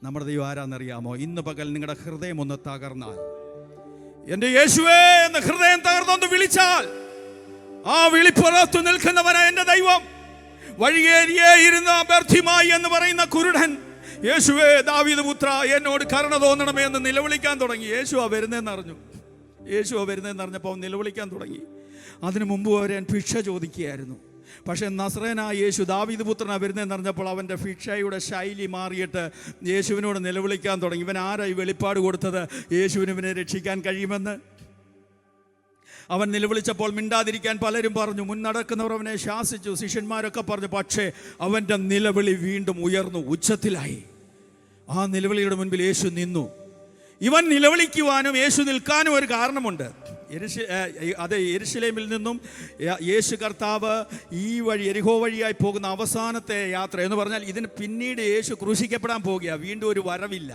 നമ്മുടെ ദൈവം ആരാന്നറിയാമോ? ഇന്ന് പകൽ നിങ്ങളുടെ ഹൃദയം ഒന്ന് തകർന്നാൽ, എൻ്റെ യേശുവേ എന്ന ഹൃദയം തകർന്നൊന്ന് വിളിച്ചാൽ, ആ വിളിപ്പുറത്തു നിൽക്കുന്നവനാ എൻ്റെ ദൈവം. വഴിയേരിയേ ഇരുന്ന ബർത്തിമായി എന്ന് പറയുന്ന കുരുടൻ, യേശുവേ ദാവീദ് പുത്ര എന്നോട് കരുണ തോന്നണമേ എന്ന് നിലവിളിക്കാൻ തുടങ്ങി. യേശുവാ വരുന്നതെന്ന് അറിഞ്ഞപ്പോൾ നിലവിളിക്കാൻ തുടങ്ങി. അതിനു മുമ്പ് വരെ ഭിക്ഷ ചോദിക്കുകയായിരുന്നു. പക്ഷേ നസ്രേനായ യേശു ദാവീദ് പുത്രനാണ് വരുന്നതെന്ന് അറിഞ്ഞപ്പോൾ അവൻ്റെ ഭിക്ഷയുടെ ശൈലി മാറിയിട്ട് യേശുവിനോട് നിലവിളിക്കാൻ തുടങ്ങി. ഇവൻ ആരായി വെളിപ്പാട് കൊടുത്തത് യേശുവിന് ഇവനെ രക്ഷിക്കാൻ കഴിയുമെന്ന്? അവൻ നിലവിളിച്ചപ്പോൾ മിണ്ടാതിരിക്കാൻ പലരും പറഞ്ഞു. മുന്നടക്കുന്നവർ അവനെ ശാസിച്ചു, ശിഷ്യന്മാരൊക്കെ പറഞ്ഞു. പക്ഷേ അവൻ്റെ നിലവിളി വീണ്ടും ഉയർന്നു, ഉച്ചത്തിലായി. ആ നിലവിളിയുടെ മുൻപിൽ യേശു നിന്നു. ഇവൻ നിലവിളിക്കുവാനും യേശു നിൽക്കാനും ഒരു കാരണമുണ്ട്. യെരുശലേമിൽ നിന്നും യേശു കർത്താവ് ഈ വഴി യെരിഹോ വഴിയായി പോകുന്ന അവസാനത്തെ യാത്ര എന്ന് പറഞ്ഞാൽ, ഇതിന് പിന്നീട് യേശു ക്രൂശിക്കപ്പെടാൻ പോകുക. വീണ്ടും ഒരു വരവില്ല.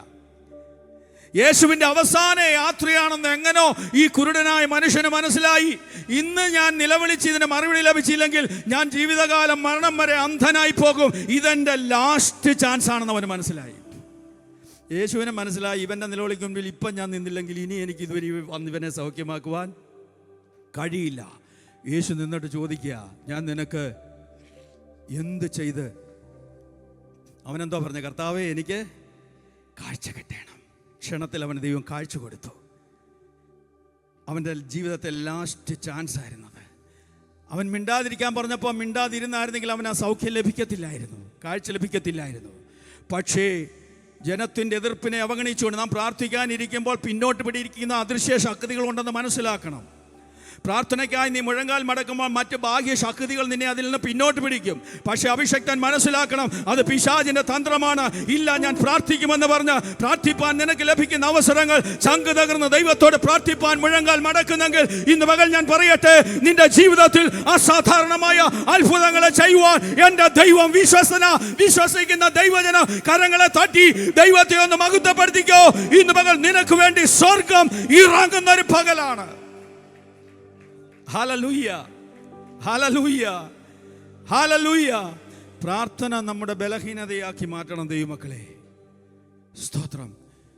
യേശുവിൻ്റെ അവസാന യാത്രയാണെന്ന് എങ്ങനോ ഈ കുരുടനായ മനുഷ്യന് മനസ്സിലായി. ഇന്ന് ഞാൻ നിലവിളിച്ച് ഇതിന് മറുപടി ലഭിച്ചില്ലെങ്കിൽ ഞാൻ ജീവിതകാലം മരണം വരെ അന്ധനായി പോകും. ഇതെൻ്റെ ലാസ്റ്റ് ചാൻസ് ആണെന്ന് അവന് മനസ്സിലായി. യേശുവിനെ മനസ്സിലായി, ഇവൻ്റെ നിലവിളിക്ക് മുമ്പിൽ ഇപ്പം ഞാൻ നിന്നില്ലെങ്കിൽ ഇനി എനിക്ക് ഇതുവരെ ഇവനെ സൗഖ്യമാക്കുവാൻ കഴിയില്ല. യേശു നിന്നിട്ട് ചോദിക്കുക, ഞാൻ നിനക്ക് എന്ത് ചെയ്ത്? അവനെന്തോ പറഞ്ഞ, കർത്താവേ എനിക്ക് കാഴ്ച കിട്ടണം. ക്ഷണത്തിൽ അവന് ദൈവം കാഴ്ച കൊടുത്തു. അവൻ്റെ ജീവിതത്തെ ലാസ്റ്റ് ചാൻസ് ആയിരുന്നത്. അവൻ മിണ്ടാതിരിക്കാൻ പറഞ്ഞപ്പോൾ മിണ്ടാതിരുന്നായിരുന്നെങ്കിൽ അവൻ ആ സൗഖ്യം ലഭിക്കത്തില്ലായിരുന്നു, കാഴ്ച ലഭിക്കത്തില്ലായിരുന്നു. പക്ഷേ ജനത്തിൻ്റെ എതിർപ്പിനെ അവഗണിച്ചുകൊണ്ട് നാം പ്രാർത്ഥിക്കാനിരിക്കുമ്പോൾ പിന്നോട്ട് പിടിയിരിക്കുന്ന അദൃശ്യ ശക്തികളുണ്ടെന്ന് മനസ്സിലാക്കണം. പ്രാർത്ഥനയ്ക്കായി നീ മുഴങ്കാൽ മടക്കുമ്പോൾ മറ്റ് ബാഹ്യ ശക്തികൾ നിന്നെ അതിൽ നിന്ന് പിന്നോട്ട് പിടിക്കും. പക്ഷെ അഭിഷക്തൻ മനസ്സിലാക്കണം, അത് പിശാചിന്റെ തന്ത്രമാണ്. ഇല്ല, ഞാൻ പ്രാർത്ഥിക്കുമെന്ന് പറഞ്ഞ് പ്രാർത്ഥിപ്പാൻ നിനക്ക് ലഭിക്കുന്ന അവസരങ്ങൾ ചങ്ക് തകർന്ന് ദൈവത്തോട് പ്രാർത്ഥിപ്പാൻ മുഴങ്കാൽ മടക്കുന്നെങ്കിൽ ഇന്ന് പകൽ ഞാൻ പറയട്ടെ, നിന്റെ ജീവിതത്തിൽ അസാധാരണമായ അത്ഭുതങ്ങളെ ചെയ്യുവാൻ എൻ്റെ ദൈവം വിശ്വസിക്കുന്ന ദൈവജന കരങ്ങളെ തട്ടി ദൈവത്തെ ഒന്ന് മഹത്വപ്പെടുത്തിക്കോ. ഇന്ന് പകൽ നിനക്ക് വേണ്ടി സ്വർഗം ഇറങ്ങുന്ന ഒരു പകലാണ്. Hallelujah, hallelujah, hallelujah. പ്രാർത്ഥന നമ്മുടെ ബലഹീനതയാക്കി മാറ്റണം ദൈവമക്കളെ. സ്തോത്രം.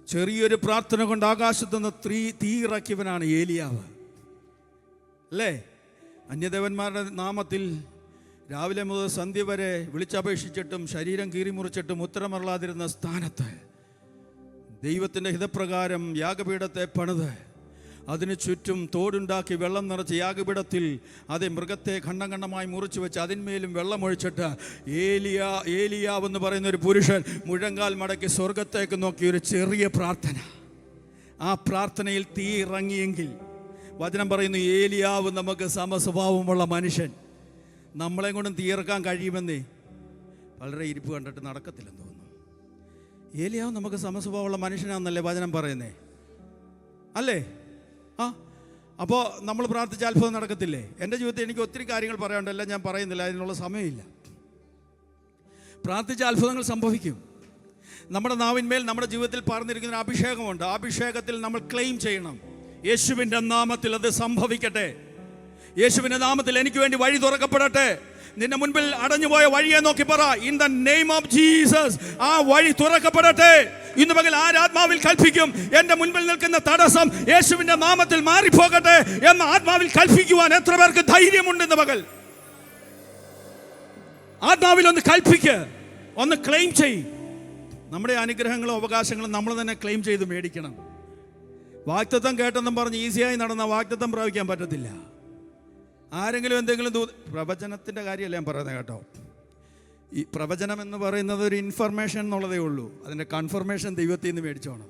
ചെറിയൊരു പ്രാർത്ഥന കൊണ്ട് ആകാശത്തുനിന്ന് തീ ഇറക്കിയവനാണ് ഏലിയാവ്, അല്ലേ? അന്യദേവന്മാരുടെ നാമത്തിൽ രാവിലെ മുതൽ സന്ധ്യ വരെ വിളിച്ചപേക്ഷിച്ചിട്ടും ശരീരം കീറിമുറിച്ചിട്ടും ഉത്തരമറിയാതിരുന്ന സ്ഥാനത്ത് ദൈവത്തിൻ്റെ ഹിതപ്രകാരം യാഗപീഠത്തെ പണിത് അതിന് ചുറ്റും തോടുണ്ടാക്കി വെള്ളം നിറച്ച് യാഗപീഠത്തിൽ അതേ മൃഗത്തെ ഖണ്ഡം ഖണ്ഡമായി മുറിച്ച് വെച്ച് അതിന്മേലും വെള്ളമൊഴിച്ചിട്ട് ഏലിയാവ് എന്ന് പറയുന്ന ഒരു പുരുഷൻ മുഴങ്കാൽ മടക്കി സ്വർഗത്തേക്ക് നോക്കി ഒരു ചെറിയ പ്രാർത്ഥന. ആ പ്രാർത്ഥനയിൽ തീ ഇറങ്ങിയെങ്കിൽ വചനം പറയുന്നു, ഏലിയാവ് നമുക്ക് സമസ്വഭാവമുള്ള മനുഷ്യൻ, നമ്മളെ കൊണ്ടും തീർക്കാൻ കഴിയുമെന്നേ. വളരെ ഇരിപ്പ് കണ്ടിട്ട് നടക്കത്തില്ലെന്ന് തോന്നുന്നു. ഏലിയാവ് നമുക്ക് സമസ്വഭാവമുള്ള മനുഷ്യനാണെന്നല്ലേ വചനം പറയുന്നേ, അല്ലേ? അപ്പോൾ നമ്മൾ പ്രാർത്ഥിച്ച അത്ഭുതം നടക്കത്തില്ലേ? എൻ്റെ ജീവിതത്തിൽ എനിക്ക് ഒത്തിരി കാര്യങ്ങൾ പറയാനുണ്ടല്ല, ഞാൻ പറയുന്നില്ല, അതിനുള്ള സമയമില്ല. പ്രാർത്ഥിച്ച അത്ഭുതങ്ങൾ സംഭവിക്കും. നമ്മുടെ നാവിന്മേൽ നമ്മുടെ ജീവിതത്തിൽ പറഞ്ഞിരിക്കുന്ന അഭിഷേകമുണ്ട്. അഭിഷേകത്തിൽ നമ്മൾ ക്ലെയിം ചെയ്യണം, യേശുവിൻ്റെ നാമത്തിൽ അത് സംഭവിക്കട്ടെ. യേശുവിൻ്റെ നാമത്തിൽ എനിക്ക് വേണ്ടി വഴി തുറക്കപ്പെടട്ടെ. നിന്റെ മുൻപിൽ അടഞ്ഞുപോയ വഴിയെ നോക്കി പറ, in the name of Jesus ആ വഴി തുറക്കപ്പെടട്ടെ. ഇന്ന് പകൽ ആത്മാവിൽ കൽപ്പിക്കും, എൻ്റെ മുൻപിൽ നിൽക്കുന്ന തടസ്സം യേശുവിൻ്റെ നാമത്തിൽ മാറിപ്പോകട്ടെ എന്ന് ആത്മാവിൽ കൽപ്പിക്കുവാൻ എത്ര പേർക്ക് ധൈര്യമുണ്ട്? ഇന്ന് പകൽ ആത്മാവിൽ ഒന്ന് കൽപ്പിക്ക്, ഒന്ന് ക്ലെയിം ചെയ്. നമ്മുടെ അനുഗ്രഹങ്ങളും അവകാശങ്ങളും നമ്മൾ തന്നെ ക്ലെയിം ചെയ്ത് മേടിക്കണം. വാഗ്ദത്തം കേട്ടെന്നും പറഞ്ഞ് ഈസിയായി നടന്ന വാഗ്ദത്തം പ്രാപിക്കാൻ പറ്റത്തില്ല. ആരെങ്കിലും എന്തെങ്കിലും പ്രവചനത്തിൻ്റെ കാര്യമല്ല ഞാൻ പറയുന്നത് കേട്ടോ. ഈ പ്രവചനം എന്ന് പറയുന്നത് ഒരു ഇൻഫർമേഷൻ എന്നുള്ളതേ ഉള്ളൂ. അതിൻ്റെ കൺഫർമേഷൻ ദൈവത്തിൽ നിന്ന് മേടിച്ചോണം.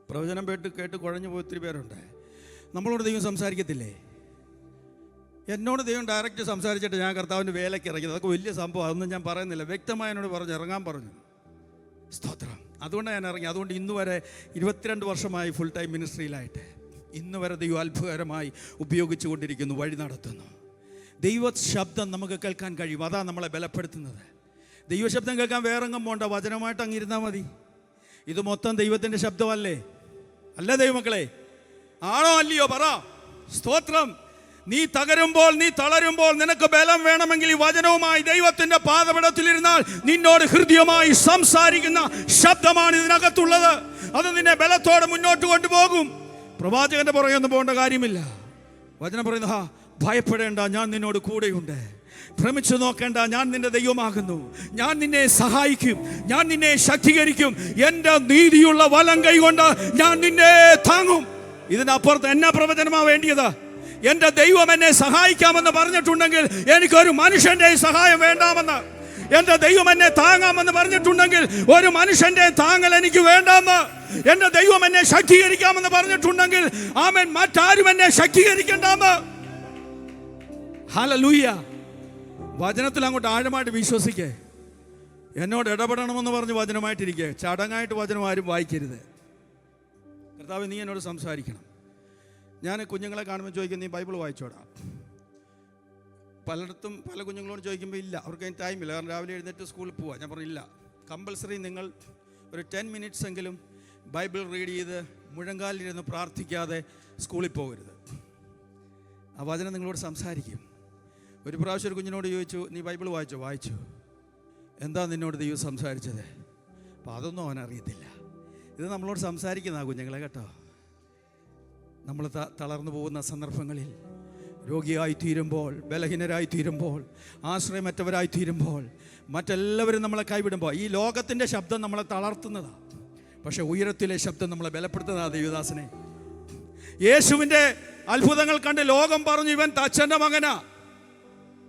പ്രവചനം കേട്ട് കുഴഞ്ഞു പോയി ഒത്തിരി പേരുണ്ട്. നമ്മളോട് ദൈവം സംസാരിക്കത്തില്ലേ? എന്നോട് ദൈവം ഡയറക്റ്റ് സംസാരിച്ചിട്ട് ഞാൻ കർത്താവിൻ്റെ വേലയ്ക്ക് ഇറങ്ങിയത്, അതൊക്കെ വലിയ സംഭവം. അതൊന്നും ഞാൻ പറയുന്നില്ല. വ്യക്തമായി എന്നോട് പറഞ്ഞു, ഇറങ്ങാൻ പറഞ്ഞു. സ്തോത്രം. അതുകൊണ്ടാണ് ഞാൻ ഇറങ്ങി. അതുകൊണ്ട് ഇന്ന് വരെ 22 വർഷമായി ഫുൾ ടൈം മിനിസ്ട്രിയിലായിട്ട് ഇന്ന് വരെ ദൈവം അത്ഭുതകരമായി ഉപയോഗിച്ചു കൊണ്ടിരിക്കുന്നു, വഴി നടത്തുന്നു. ദൈവ ശബ്ദം നമുക്ക് കേൾക്കാൻ കഴിയും. അതാണ് നമ്മളെ ബലപ്പെടുത്തുന്നത്. ദൈവശബ്ദം കേൾക്കാൻ വേറെങ്ങും പോണ്ട, വചനമായിട്ട് അങ്ങിരുന്നാൽ മതി. ഇത് മൊത്തം ദൈവത്തിൻ്റെ ശബ്ദമല്ലേ? അല്ല ദൈവമക്കളെ? ആണോ അല്ലയോ? പറ. സ്തോത്രം. നീ തകരുമ്പോൾ, നീ തളരുമ്പോൾ, നിനക്ക് ബലം വേണമെങ്കിൽ ഈ വചനവുമായി ദൈവത്തിൻ്റെ പാദപീഠത്തിലിരുന്നാൽ നിന്നോട് ഹൃദ്യമായി സംസാരിക്കുന്ന ശബ്ദമാണ് ഇതിനകത്തുള്ളത്. അത് നിന്നെ ബലത്തോടെ മുന്നോട്ട് കൊണ്ടുപോകും. പ്രവാചകന്റെ പുറകെയൊന്നും പോകേണ്ട കാര്യമില്ല. വചനം പറയുന്നു, ഭയപ്പെടേണ്ട, ഞാൻ നിന്നോട് കൂടെയുണ്ട്. ഭ്രമിച്ചു നോക്കേണ്ട, ഞാൻ നിന്റെ ദൈവമാകുന്നു. ഞാൻ നിന്നെ സഹായിക്കും, ഞാൻ നിന്നെ ശക്തീകരിക്കും. എൻ്റെ നീതിയുള്ള വലം കൈ കൊണ്ട് ഞാൻ നിന്നെ താങ്ങും. ഇതിനപ്പുറത്ത് എന്നാ പ്രവചനമാ വേണ്ടിയത്? എൻ്റെ ദൈവം എന്നെ സഹായിക്കാമെന്ന് പറഞ്ഞിട്ടുണ്ടെങ്കിൽ എനിക്കൊരു മനുഷ്യൻ്റെ സഹായം വേണ്ടാമെന്ന്. എൻ്റെ ദൈവം എന്നെ താങ്ങാമെന്ന് പറഞ്ഞിട്ടുണ്ടെങ്കിൽ ഒരു മനുഷ്യൻ്റെ താങ്ങൽ എനിക്ക് വേണ്ടാമെന്ന്. എൻ്റെ ദൈവം എന്നെ ശക്തീകരിക്കാമെന്ന് പറഞ്ഞിട്ടുണ്ടെങ്കിൽ ആമേൻ, മറ്റാരും എന്നെ ശക്തീകരിക്കണ്ടെന്ന്. ഹല്ലേലൂയ. വചനത്തിൽ അങ്ങോട്ട് ആഴമായിട്ട് വിശ്വസിക്കേ. എന്നോട് ഇടപെടണമെന്ന് പറഞ്ഞ് വചനമായിട്ടിരിക്കുക. ചടങ്ങായിട്ട് വചനം ആരും വായിക്കരുത്. കർത്താവ്, നീ എന്നോട് സംസാരിക്കണം. ഞാൻ കുഞ്ഞുങ്ങളെ കാണുമ്പോൾ ചോദിക്കും, നീ ബൈബിൾ വായിച്ചോടാ? പലയിടത്തും പല കുഞ്ഞുങ്ങളോട് ചോദിക്കുമ്പോൾ ഇല്ല, അവർക്ക് അതിന് ടൈമില്ല, കാരണം രാവിലെ എഴുന്നേറ്റ് സ്കൂളിൽ പോവാം. ഞാൻ പറഞ്ഞില്ല, കമ്പൽസറി നിങ്ങൾ ഒരു 10 മിനിറ്റ്സ് എങ്കിലും ബൈബിൾ റീഡ് ചെയ്ത് മുഴങ്കാലിരുന്ന് പ്രാർത്ഥിക്കാതെ സ്കൂളിൽ പോകരുത്. ആ വചനം നിങ്ങളോട് സംസാരിക്കും. ഒരു പ്രാവശ്യം ഒരു കുഞ്ഞിനോട് ചോദിച്ചു, നീ ബൈബിൾ വായിച്ചോ? വായിച്ചു. എന്താ നിന്നോട് ദൈവം സംസാരിച്ചത്? അപ്പോൾ അതൊന്നും അവനറിയത്തില്ല. ഇത് നമ്മളോട് സംസാരിക്കുന്ന കുഞ്ഞുങ്ങളെ കേട്ടോ. നമ്മൾ തളർന്നു പോകുന്ന സന്ദർഭങ്ങളിൽ, രോഗിയായിത്തീരുമ്പോൾ, ബലഹീനരായിത്തീരുമ്പോൾ, ആശ്രയമറ്റവരായിത്തീരുമ്പോൾ, മറ്റെല്ലാവരും നമ്മളെ കൈവിടുമ്പോൾ, ഈ ലോകത്തിൻ്റെ ശബ്ദം നമ്മളെ തളർത്തുന്നതാണ്. പക്ഷെ ഉയരത്തിലെ ശബ്ദം നമ്മളെ ബലപ്പെടുത്തുന്നതാണ്. ദേവദാസനെ, യേശുവിൻ്റെ അത്ഭുതങ്ങൾ കണ്ട് ലോകം പറഞ്ഞു, ഇവൻ തച്ചൻ്റെ മകനാ,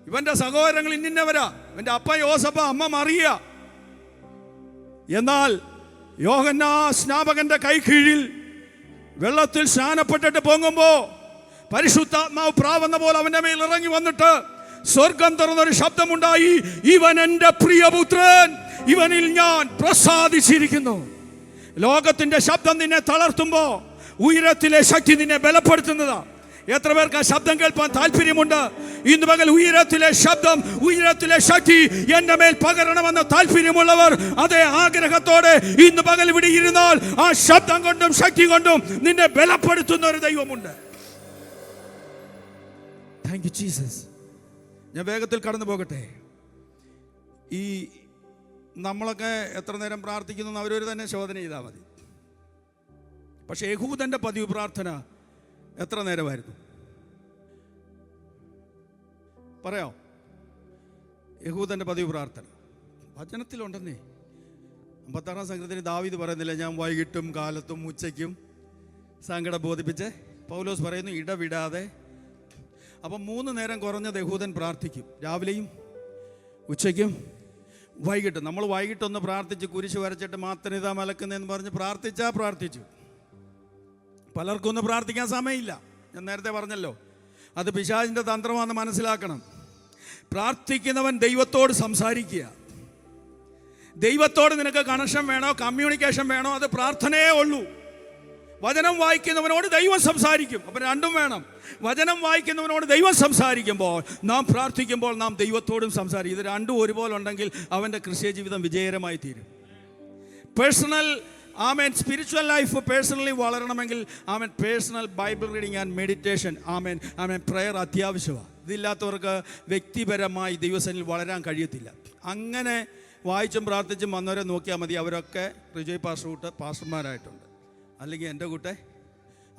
ഇവൻ്റെ സഹോദരങ്ങൾ ഇന്നിന്നവരാ, ഇവൻ്റെ അപ്പ യോസപ്പ, അമ്മ മറിയ. എന്നാൽ യോഹന്നാൻ സ്നാപകന്റെ കൈ കീഴിൽ വെള്ളത്തിൽ സ്നാനപ്പെട്ടിട്ട് പൊങ്ങുമ്പോൾ പരിശുദ്ധാത്മാവ് പ്രാവെന്ന പോലെ അവന്റെ മേൽ ഇറങ്ങി വന്നിട്ട് സ്വർഗം തുറന്നൊരു ശബ്ദമുണ്ടായി, ഇവൻ എൻ്റെ പ്രിയപുത്രൻ, ഇവനിൽ ഞാൻ പ്രസാദിച്ചിരിക്കുന്നു. ലോകത്തിന്റെ ശബ്ദം നിന്നെ തളർത്തുമ്പോ ഉയരത്തിലെ ശക്തി നിന്നെ ബലപ്പെടുത്തുന്നതാ. എത്ര പേർക്ക് ആ ശബ്ദം കേൾപ്പാൻ താല്പര്യമുണ്ട്? ഇന്ന് പകൽ ഉയരത്തിലെ ശബ്ദം, ഉയരത്തിലെ ശക്തി എന്റെ മേൽ പകരണമെന്ന് താല്പര്യമുള്ളവർ അതേ ആഗ്രഹത്തോടെ ഇന്ന് പകൽ ഇവിടെ ഇരുന്നാൽ ആ ശബ്ദം കൊണ്ടും ശക്തി കൊണ്ടും നിന്നെ ബലപ്പെടുത്തുന്ന ഒരു ദൈവമുണ്ട്. Thank you Jesus. ഞാൻ വേഗത്തിൽ കടന്നു പോകട്ടെ. ഈ നമ്മളൊക്കെ എത്ര നേരം പ്രാർത്ഥിക്കുന്നു അവരൊരു തന്നെ ശോധന ചെയ്താൽ മതി. പക്ഷെ യഹൂദന്റെ പതിവ് പ്രാർത്ഥന എത്ര നേരമായിരുന്നു? പറയാം. യഹൂദന്റെ പതിവ് പ്രാർത്ഥന വചനത്തിലുണ്ടെന്നേ. 56-ാം സംഘത്തിന് ദാവീദ് പറയുന്നില്ല, ഞാൻ വൈകിട്ടും കാലത്തും ഉച്ചയ്ക്കും സങ്കടം ബോധിപ്പിച്ച്. പൗലോസ് പറയുന്നു ഇടവിടാതെ. അപ്പം 3 നേരം കുറഞ്ഞത് യഹൂദൻ പ്രാർത്ഥിക്കും, രാവിലെയും ഉച്ചയ്ക്കും വൈകിട്ടും. നമ്മൾ വൈകിട്ടൊന്ന് പ്രാർത്ഥിച്ച് കുരിശ് വരച്ചിട്ട് മാത്തനിതാ മലക്കുന്നതെന്ന് പറഞ്ഞ് പ്രാർത്ഥിച്ചു. പലർക്കും ഒന്നും പ്രാർത്ഥിക്കാൻ സമയമില്ല. ഞാൻ നേരത്തെ പറഞ്ഞല്ലോ, അത് പിശാചിൻ്റെ തന്ത്രമാണെന്ന് മനസ്സിലാക്കണം. പ്രാർത്ഥിക്കുന്നവൻ ദൈവത്തോട് സംസാരിക്കുക. ദൈവത്തോട് നിനക്ക് കണക്ഷൻ വേണോ, കമ്മ്യൂണിക്കേഷൻ വേണോ, അത് പ്രാർത്ഥനയേ ഉള്ളൂ. വചനം വായിക്കുന്നവനോട് ദൈവം സംസാരിക്കും. അപ്പം രണ്ടും വേണം. വചനം വായിക്കുന്നവനോട് ദൈവം സംസാരിക്കുമ്പോൾ നാം പ്രാർത്ഥിക്കുമ്പോൾ നാം ദൈവത്തോടും സംസാരിക്കും. ഇത് രണ്ടും ഒരുപോലെ ഉണ്ടെങ്കിൽ അവൻ്റെ ക്രിസ്തീയ ജീവിതം വിജയകരമായി തീരും. പേഴ്സണൽ സ്പിരിച്വൽ ലൈഫ് പേഴ്സണലി വളരണമെങ്കിൽ personal Bible reading and meditation prayer അത്യാവശ്യമാണ്. ഇതില്ലാത്തവർക്ക് വ്യക്തിപരമായി ദൈവസന്നിധിയിൽ വളരാൻ കഴിയത്തില്ല. അങ്ങനെ വായിച്ചും പ്രാർത്ഥിച്ചും വന്നവരെ നോക്കിയാൽ മതി. അവരൊക്കെ റിജോയ് പാസ്റ്റർമാരായിട്ടുണ്ട്. അല്ലെങ്കിൽ എൻ്റെ കൂട്ടെ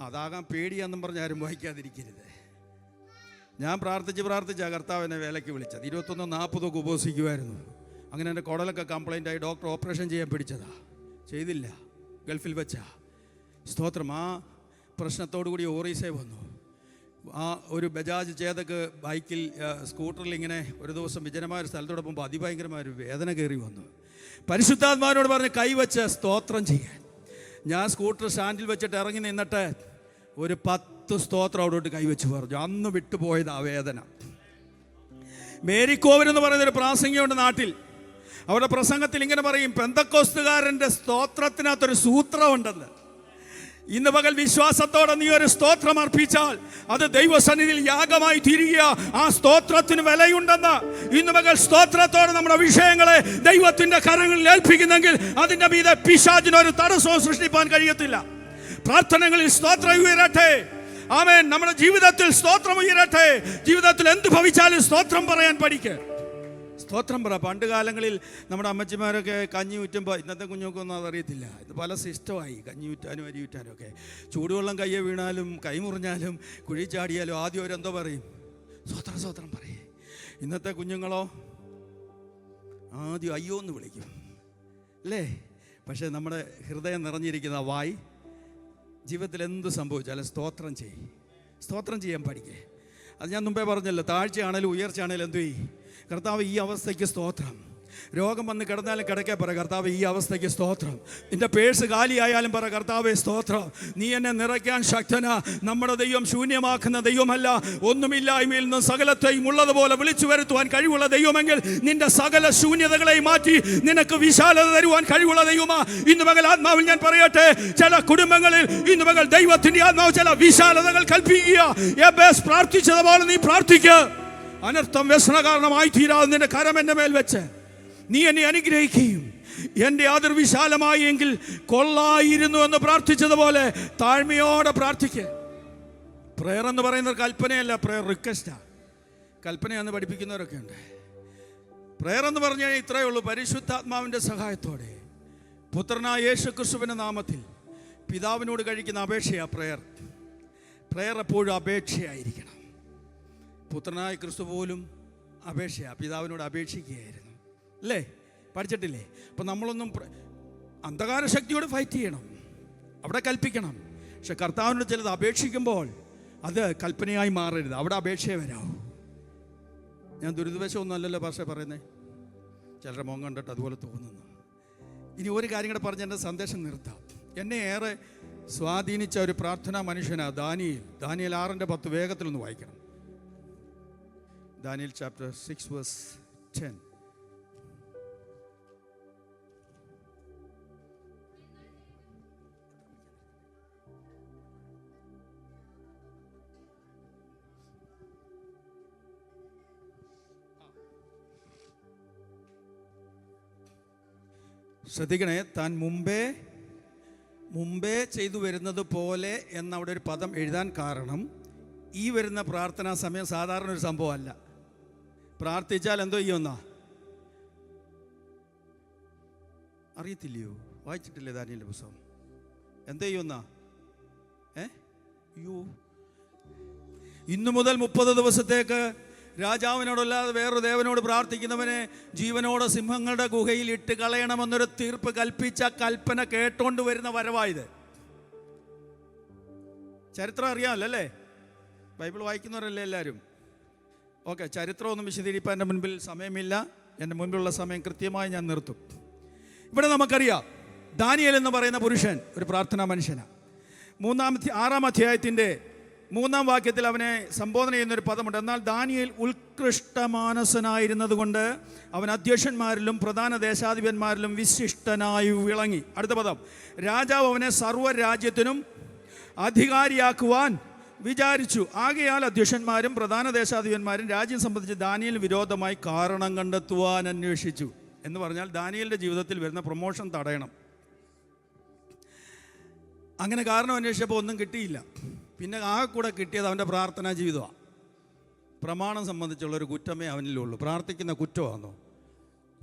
അതാകാൻ പേടിയാന്നും പറഞ്ഞ് ആരും വായിക്കാതിരിക്കരുത്. ഞാൻ പ്രാർത്ഥിച്ച് കർത്താവ് എന്നെ വേലയ്ക്ക് വിളിച്ചത്. 21-40 ഉപവസിക്കുമായിരുന്നു. അങ്ങനെ എൻ്റെ കുടലൊക്കെ കംപ്ലൈൻ്റ് ആയി ഡോക്ടർ ഓപ്പറേഷൻ ചെയ്യാൻ പിടിച്ചതാ. ചെയ്തില്ല, ഗൾഫിൽ വെച്ചാ. സ്തോത്രം. ആ പ്രശ്നത്തോടു കൂടി ഓറീസേ വന്നു. ആ ഒരു ബജാജ് ചേതക്ക് ബൈക്കിൽ സ്കൂട്ടറിൽ ഇങ്ങനെ ഒരു ദിവസം വിജനമായ ഒരു സ്ഥലത്തോടെ പോകുമ്പോൾ അതിഭയങ്കരമായൊരു വേദന കയറി വന്നു. പരിശുദ്ധാത്മാവിനോട് പറഞ്ഞ് കൈവച്ച് സ്തോത്രം ചെയ്യാൻ. ഞാൻ സ്കൂട്ടർ സ്റ്റാൻഡിൽ വെച്ചിട്ട് ഇറങ്ങി നിന്നിട്ട് ഒരു 10 സ്തോത്രം അവിടോട്ട് കൈവച്ച് പറഞ്ഞു. അന്ന് വിട്ടുപോയത് ആ വേദന. മേരിക്കോവൻ എന്ന് പറയുന്നൊരു പ്രാസംഗികമുണ്ട് നാട്ടിൽ. അവരുടെ പ്രസംഗത്തിൽ ഇങ്ങനെ പറയും, പെന്തക്കോസ്തുകാരൻ്റെ സ്തോത്രത്തിനകത്തൊരു സൂത്രമുണ്ടെന്ന്. ഇന്ന് പകൽ വിശ്വാസത്തോടെ നീ ഒരു സ്തോത്രം അർപ്പിച്ചാൽ അത് ദൈവസന്നിധിയിൽ യാഗമായി തീരുക. ആ സ്തോത്രത്തിന് വിലയുണ്ടെന്ന്. ഇന്ന് പകൽ സ്തോത്രത്തോടെ നമ്മുടെ വിഷയങ്ങളെ ദൈവത്തിന്റെ കരങ്ങളിൽ ഏൽപ്പിക്കുന്നെങ്കിൽ അതിന്റെ മീതെ പിശാചിനൊരു തടസ്സവും സൃഷ്ടിപ്പാൻ കഴിയത്തില്ല. പ്രാർത്ഥനകളിൽ സ്തോത്രം ഉയരട്ടെ. ആമേൻ. നമ്മുടെ ജീവിതത്തിൽ സ്തോത്രം ഉയരട്ടെ. ജീവിതത്തിൽ എന്ത് ഭവിച്ചാലും സ്തോത്രം പറയാൻ പഠിക്കുക. സ്തോത്രം പറ. പണ്ട് കാലങ്ങളിൽ നമ്മുടെ അമ്മച്ചിമാരൊക്കെ കഞ്ഞി ഊറ്റുമ്പോൾ, ഇന്നത്തെ കുഞ്ഞുങ്ങൾക്കൊന്നും അതറിയത്തില്ല, ഇത് പല സിസ്റ്റമായി കഞ്ഞി ഊറ്റാനും അരി ഊറ്റാനും ഒക്കെ. ചൂടുവെള്ളം കയ്യെ വീണാലും കൈ മുറിഞ്ഞാലും കുഴി ചാടിയാലും ആദ്യം അവരെന്തോ പറയും? സ്തോത്രം പറയേ. ഇന്നത്തെ കുഞ്ഞുങ്ങളോ ആദ്യം അയ്യോ എന്ന് വിളിക്കും അല്ലേ? പക്ഷേ നമ്മുടെ ഹൃദയം നിറഞ്ഞിരിക്കുന്ന വായി ജീവിതത്തിൽ എന്ത് സംഭവിച്ചാലും സ്തോത്രം ചെയ്യാൻ പഠിക്കേ. അത് ഞാൻ മുമ്പേ പറഞ്ഞല്ലോ, താഴ്ചയാണേലും ഉയർച്ചയാണേലും എന്തു ചെയ്യും? കർത്താവ് ഈ അവസ്ഥയ്ക്ക് സ്തോത്രം. രോഗം വന്ന് കിടന്നാലും കിടക്കേ പറ കർത്താവ് ഈ അവസ്ഥയ്ക്ക് സ്തോത്രം. നിന്റെ പേഴ്സ് കാലിയായാലും പറ കർത്താവേ സ്തോത്രം. നീ എന്നെ നിറയ്ക്കാൻ ശക്തനാ. നമ്മുടെ ദൈവം ശൂന്യമാക്കുന്ന ദൈവമല്ല. ഒന്നുമില്ലായ്മയിൽ നിന്ന് സകലത്തെയും ഉള്ളതുപോലെ വിളിച്ചു വരുത്തുവാൻ കഴിവുള്ള ദൈവമെങ്കിൽ നിന്റെ സകല ശൂന്യതകളെയും മാറ്റി നിനക്ക് വിശാലത തരുവാൻ കഴിവുള്ള ദൈവമാ. ഇന്ന് പകൽ ആത്മാവിൽ ഞാൻ പറയട്ടെ, ചില കുടുംബങ്ങളിൽ ഇന്ന് പകൽ ദൈവത്തിന്റെ ആത്മാവ് ചില വിശാലതകൾ കൽപ്പിക്കുക. യെബേസ് പ്രാർത്ഥിച്ചതുപോലെ നീ പ്രാർത്ഥിക്കുക. അനർത്ഥം വ്യസന കാരണമായി തീരാതെ നിന്റെ കരം എൻ്റെ മേൽ വെച്ച് നീ എന്നെ അനുഗ്രഹിക്കുകയും എൻ്റെ അതിർ വിശാലമായി എങ്കിൽ കൊള്ളായിരുന്നു എന്ന് പ്രാർത്ഥിച്ചതുപോലെ താഴ്മയോടെ പ്രാർത്ഥിക്കുക. പ്രയർ എന്ന് പറയുന്നത് കൽപ്പനയല്ല, പ്രയർ റിക്വസ്റ്റാണ്. കൽപ്പനയെന്ന് പഠിപ്പിക്കുന്നവരൊക്കെ ഉണ്ട്. പ്രയർ എന്ന് പറഞ്ഞു കഴിഞ്ഞാൽ ഇത്രയേ ഉള്ളൂ. പരിശുദ്ധാത്മാവിൻ്റെ സഹായത്തോടെ പുത്രനായ യേശു ക്രിസ്തുവിൻ്റെ നാമത്തിൽ പിതാവിനോട് കഴിക്കുന്ന അപേക്ഷയാണ് പ്രയർ എപ്പോഴും അപേക്ഷയായിരിക്കണം. പുത്രനായ ക്രിസ്തു പോലും അപേക്ഷയാണ്, പിതാവിനോട് അപേക്ഷിക്കുകയായിരുന്നു അല്ലേ? പഠിച്ചിട്ടില്ലേ? അപ്പം നമ്മളൊന്നും അന്ധകാര ശക്തിയോട് ഫൈറ്റ് ചെയ്യണം, അവിടെ കൽപ്പിക്കണം. പക്ഷെ കർത്താവിനോട് ചിലത് അപേക്ഷിക്കുമ്പോൾ അത് കൽപ്പനയായി മാറരുത്, അവിടെ അപേക്ഷയെ വരാവൂ. ഞാൻ ദുരിതവശമൊന്നും അല്ലല്ലോ പക്ഷേ പറയുന്നത്, ചിലരുടെ മുഖം കണ്ടിട്ട് അതുപോലെ തോന്നുന്നു. ഇനി ഒരു കാര്യം കൂടെ പറഞ്ഞ് എൻ്റെ സന്ദേശം നിർത്താം. എന്നെ ഏറെ സ്വാധീനിച്ച ഒരു പ്രാർത്ഥനാ മനുഷ്യനാണ് ദാനിയേൽ 6:10 വേഗത്തിലൊന്ന് വായിക്കണം. Daniel chapter 6 verse 10. ശ്രദ്ധിക്കണേ, താൻ മുമ്പേ ചെയ്തു വരുന്നത് പോലെ എന്നവിടെ ഒരു പദം എഴുതാൻ കാരണം ഈ വരുന്ന പ്രാർത്ഥനാ സമയം സാധാരണ ഒരു സംഭവമല്ല. പ്രാർത്ഥിച്ചാൽ എന്തോ ചെയ്യുമെന്നാ അറിയത്തില്ലയോ? വായിച്ചിട്ടില്ലേ ദാനിയേലിന്റെ പുസ്തകം? എന്തോ ചെയ്യുമെന്നാ? ഇന്നു മുതൽ 30 ദിവസത്തേക്ക് രാജാവിനോടല്ലാതെ വേറൊരു ദേവനോട് പ്രാർത്ഥിക്കുന്നവനെ ജീവനോടെ സിംഹങ്ങളുടെ ഗുഹയിൽ ഇട്ട് കളയണമെന്നൊരു തീർപ്പ് കൽപ്പിച്ച കൽപ്പന കേട്ടോണ്ട് വരുന്ന വരവായത്. ചരിത്രം അറിയാമല്ലോ അല്ലേ? ബൈബിൾ വായിക്കുന്നവരല്ലേ എല്ലാവരും? ഓക്കെ, ചരിത്രമൊന്നും വിശദീകരിക്കാൻ എൻ്റെ മുൻപിൽ സമയമില്ല. എൻ്റെ മുൻപിലുള്ള സമയം കൃത്യമായി ഞാൻ നിർത്തും. ഇവിടെ നമുക്കറിയാം, ദാനിയേൽ എന്ന് പറയുന്ന പുരുഷൻ ഒരു പ്രാർത്ഥനാ മനുഷ്യനാണ്. 6-ാം അധ്യായത്തിൻ്റെ 3-ാം വാക്യത്തിൽ അവനെ സംബോധന ചെയ്യുന്നൊരു പദമുണ്ട്. എന്നാൽ ദാനിയേൽ ഉത്കൃഷ്ടമാനസനായിരുന്നത് കൊണ്ട് അവൻ അധ്യക്ഷന്മാരിലും പ്രധാന ദേശാധിപന്മാരിലും വിശിഷ്ടനായി വിളങ്ങി. അടുത്ത പദം, രാജാവ് അവനെ സർവ്വരാജ്യത്തിനും അധികാരിയാക്കുവാൻ വിചാരിച്ചു. ആകയാൽ അധ്യക്ഷന്മാരും പ്രധാന ദേശാധിപന്മാരും രാജ്യം സംബന്ധിച്ച് ദാനിയേലിന് വിരോധമായി കാരണം കണ്ടെത്തുവാൻ അന്വേഷിച്ചു. എന്ന് പറഞ്ഞാൽ ദാനിയേലിൻ്റെ ജീവിതത്തിൽ വരുന്ന പ്രൊമോഷൻ തടയണം. അങ്ങനെ കാരണം അന്വേഷിച്ചപ്പോൾ ഒന്നും കിട്ടിയില്ല. പിന്നെ കൂടെ കിട്ടിയത് അവൻ്റെ പ്രാർത്ഥനാ ജീവിതമാണ്. പ്രമാണം സംബന്ധിച്ചുള്ളൊരു കുറ്റമേ അവനിലുള്ളൂ. പ്രാർത്ഥിക്കുന്ന കുറ്റമാണോ?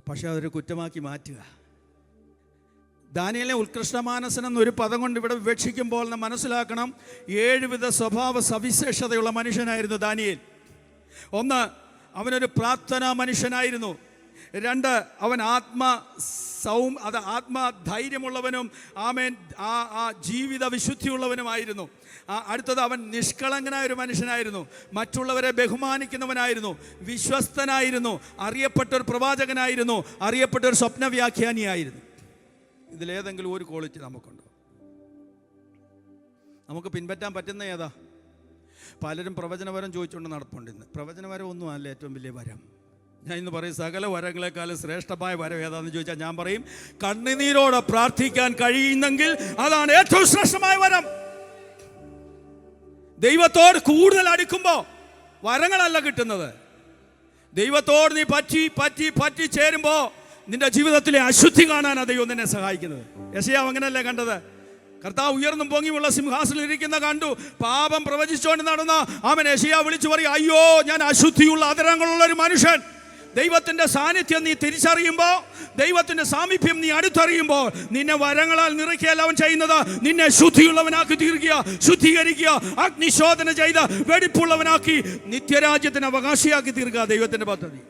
പക്ഷേ അതൊരു കുറ്റമാക്കി മാറ്റുക. ദാനിയേലിനെ ഉത്കൃഷ്ടമാനസൻ എന്നൊരു പദം കൊണ്ട് ഇവിടെ വിവക്ഷിക്കുമ്പോൾ നാം മനസ്സിലാക്കണം, 7 വിധ സ്വഭാവ സവിശേഷതയുള്ള മനുഷ്യനായിരുന്നു ദാനിയേൽ. 1, അവനൊരു പ്രാർത്ഥനാ മനുഷ്യനായിരുന്നു. 2, അവൻ ആത്മധൈര്യമുള്ളവനും ജീവിത വിശുദ്ധിയുള്ളവനുമായിരുന്നു. അടുത്തത്, അവൻ നിഷ്കളങ്കനായ ഒരു മനുഷ്യനായിരുന്നു. മറ്റുള്ളവരെ ബഹുമാനിക്കുന്നവനായിരുന്നു. വിശ്വസ്തനായിരുന്നു. അറിയപ്പെട്ട ഒരു പ്രവാചകനായിരുന്നു. അറിയപ്പെട്ട ഒരു സ്വപ്നവ്യാഖ്യാനിയായിരുന്നു. ഇതിലേതെങ്കിലും ഒരു ക്വാളിറ്റി നമുക്കുണ്ടോ? നമുക്ക് പിൻപറ്റാൻ പറ്റുന്ന ഏതാ? പലരും പ്രവചനവരം ചോദിച്ചുകൊണ്ട് നടപ്പുണ്ട്. ഇന്ന് പ്രവചനവരം ഒന്നും അല്ല ഏറ്റവും വലിയ വരം. ഞാൻ ഇന്ന് പറയും, സകല വരങ്ങളെക്കാളും ശ്രേഷ്ഠമായ വരം ഏതാണെന്ന് ചോദിച്ചാൽ ഞാൻ പറയും, കണ്ണുനീരോടെ പ്രാർത്ഥിക്കാൻ കഴിയുന്നെങ്കിൽ അതാണ് ഏറ്റവും ശ്രേഷ്ഠമായ വരം. ദൈവത്തോട് കൂടുതൽ അടുക്കുമ്പോൾ വരങ്ങളല്ല കിട്ടുന്നത്. ദൈവത്തോട് നീ പറ്റി ചേരുമ്പോൾ നിന്റെ ജീവിതത്തിലെ അശുദ്ധി കാണാനാണ് ദൈവം നിന്നെ സഹായിക്കുന്നത്. യെശയ്യാവ് അങ്ങനെയല്ലേ കണ്ടത്? കർത്താവ് ഉയർന്നും പൊങ്ങിയുള്ള സിംഹാസനത്തിൽ ഇരിക്കുന്ന കണ്ടു. പാപം പ്രവചിച്ചുകൊണ്ട് നടന്ന അവൻ യെശയ്യാവ് വിളിച്ചു പറയും, അയ്യോ, ഞാൻ അശുദ്ധിയുള്ള അധരങ്ങളുള്ള ഒരു മനുഷ്യൻ. ദൈവത്തിൻ്റെ സാന്നിധ്യം നീ തിരിച്ചറിയുമ്പോൾ, ദൈവത്തിൻ്റെ സാമീപ്യം നീ അടുത്തറിയുമ്പോൾ, നിന്നെ വരങ്ങളാൽ നിറയ്ക്കുകയല്ല അവൻ ചെയ്യുന്നത്. നിന്നെ ശുദ്ധിയുള്ളവനാക്കി തീർക്കുക, ശുദ്ധീകരിക്കുക, അഗ്നിശോധന ചെയ്ത് വെടിപ്പുള്ളവനാക്കി നിത്യരാജ്യത്തിന് അവകാശിയാക്കി തീർക്കുക. ദൈവത്തിൻ്റെ പദ്ധതി.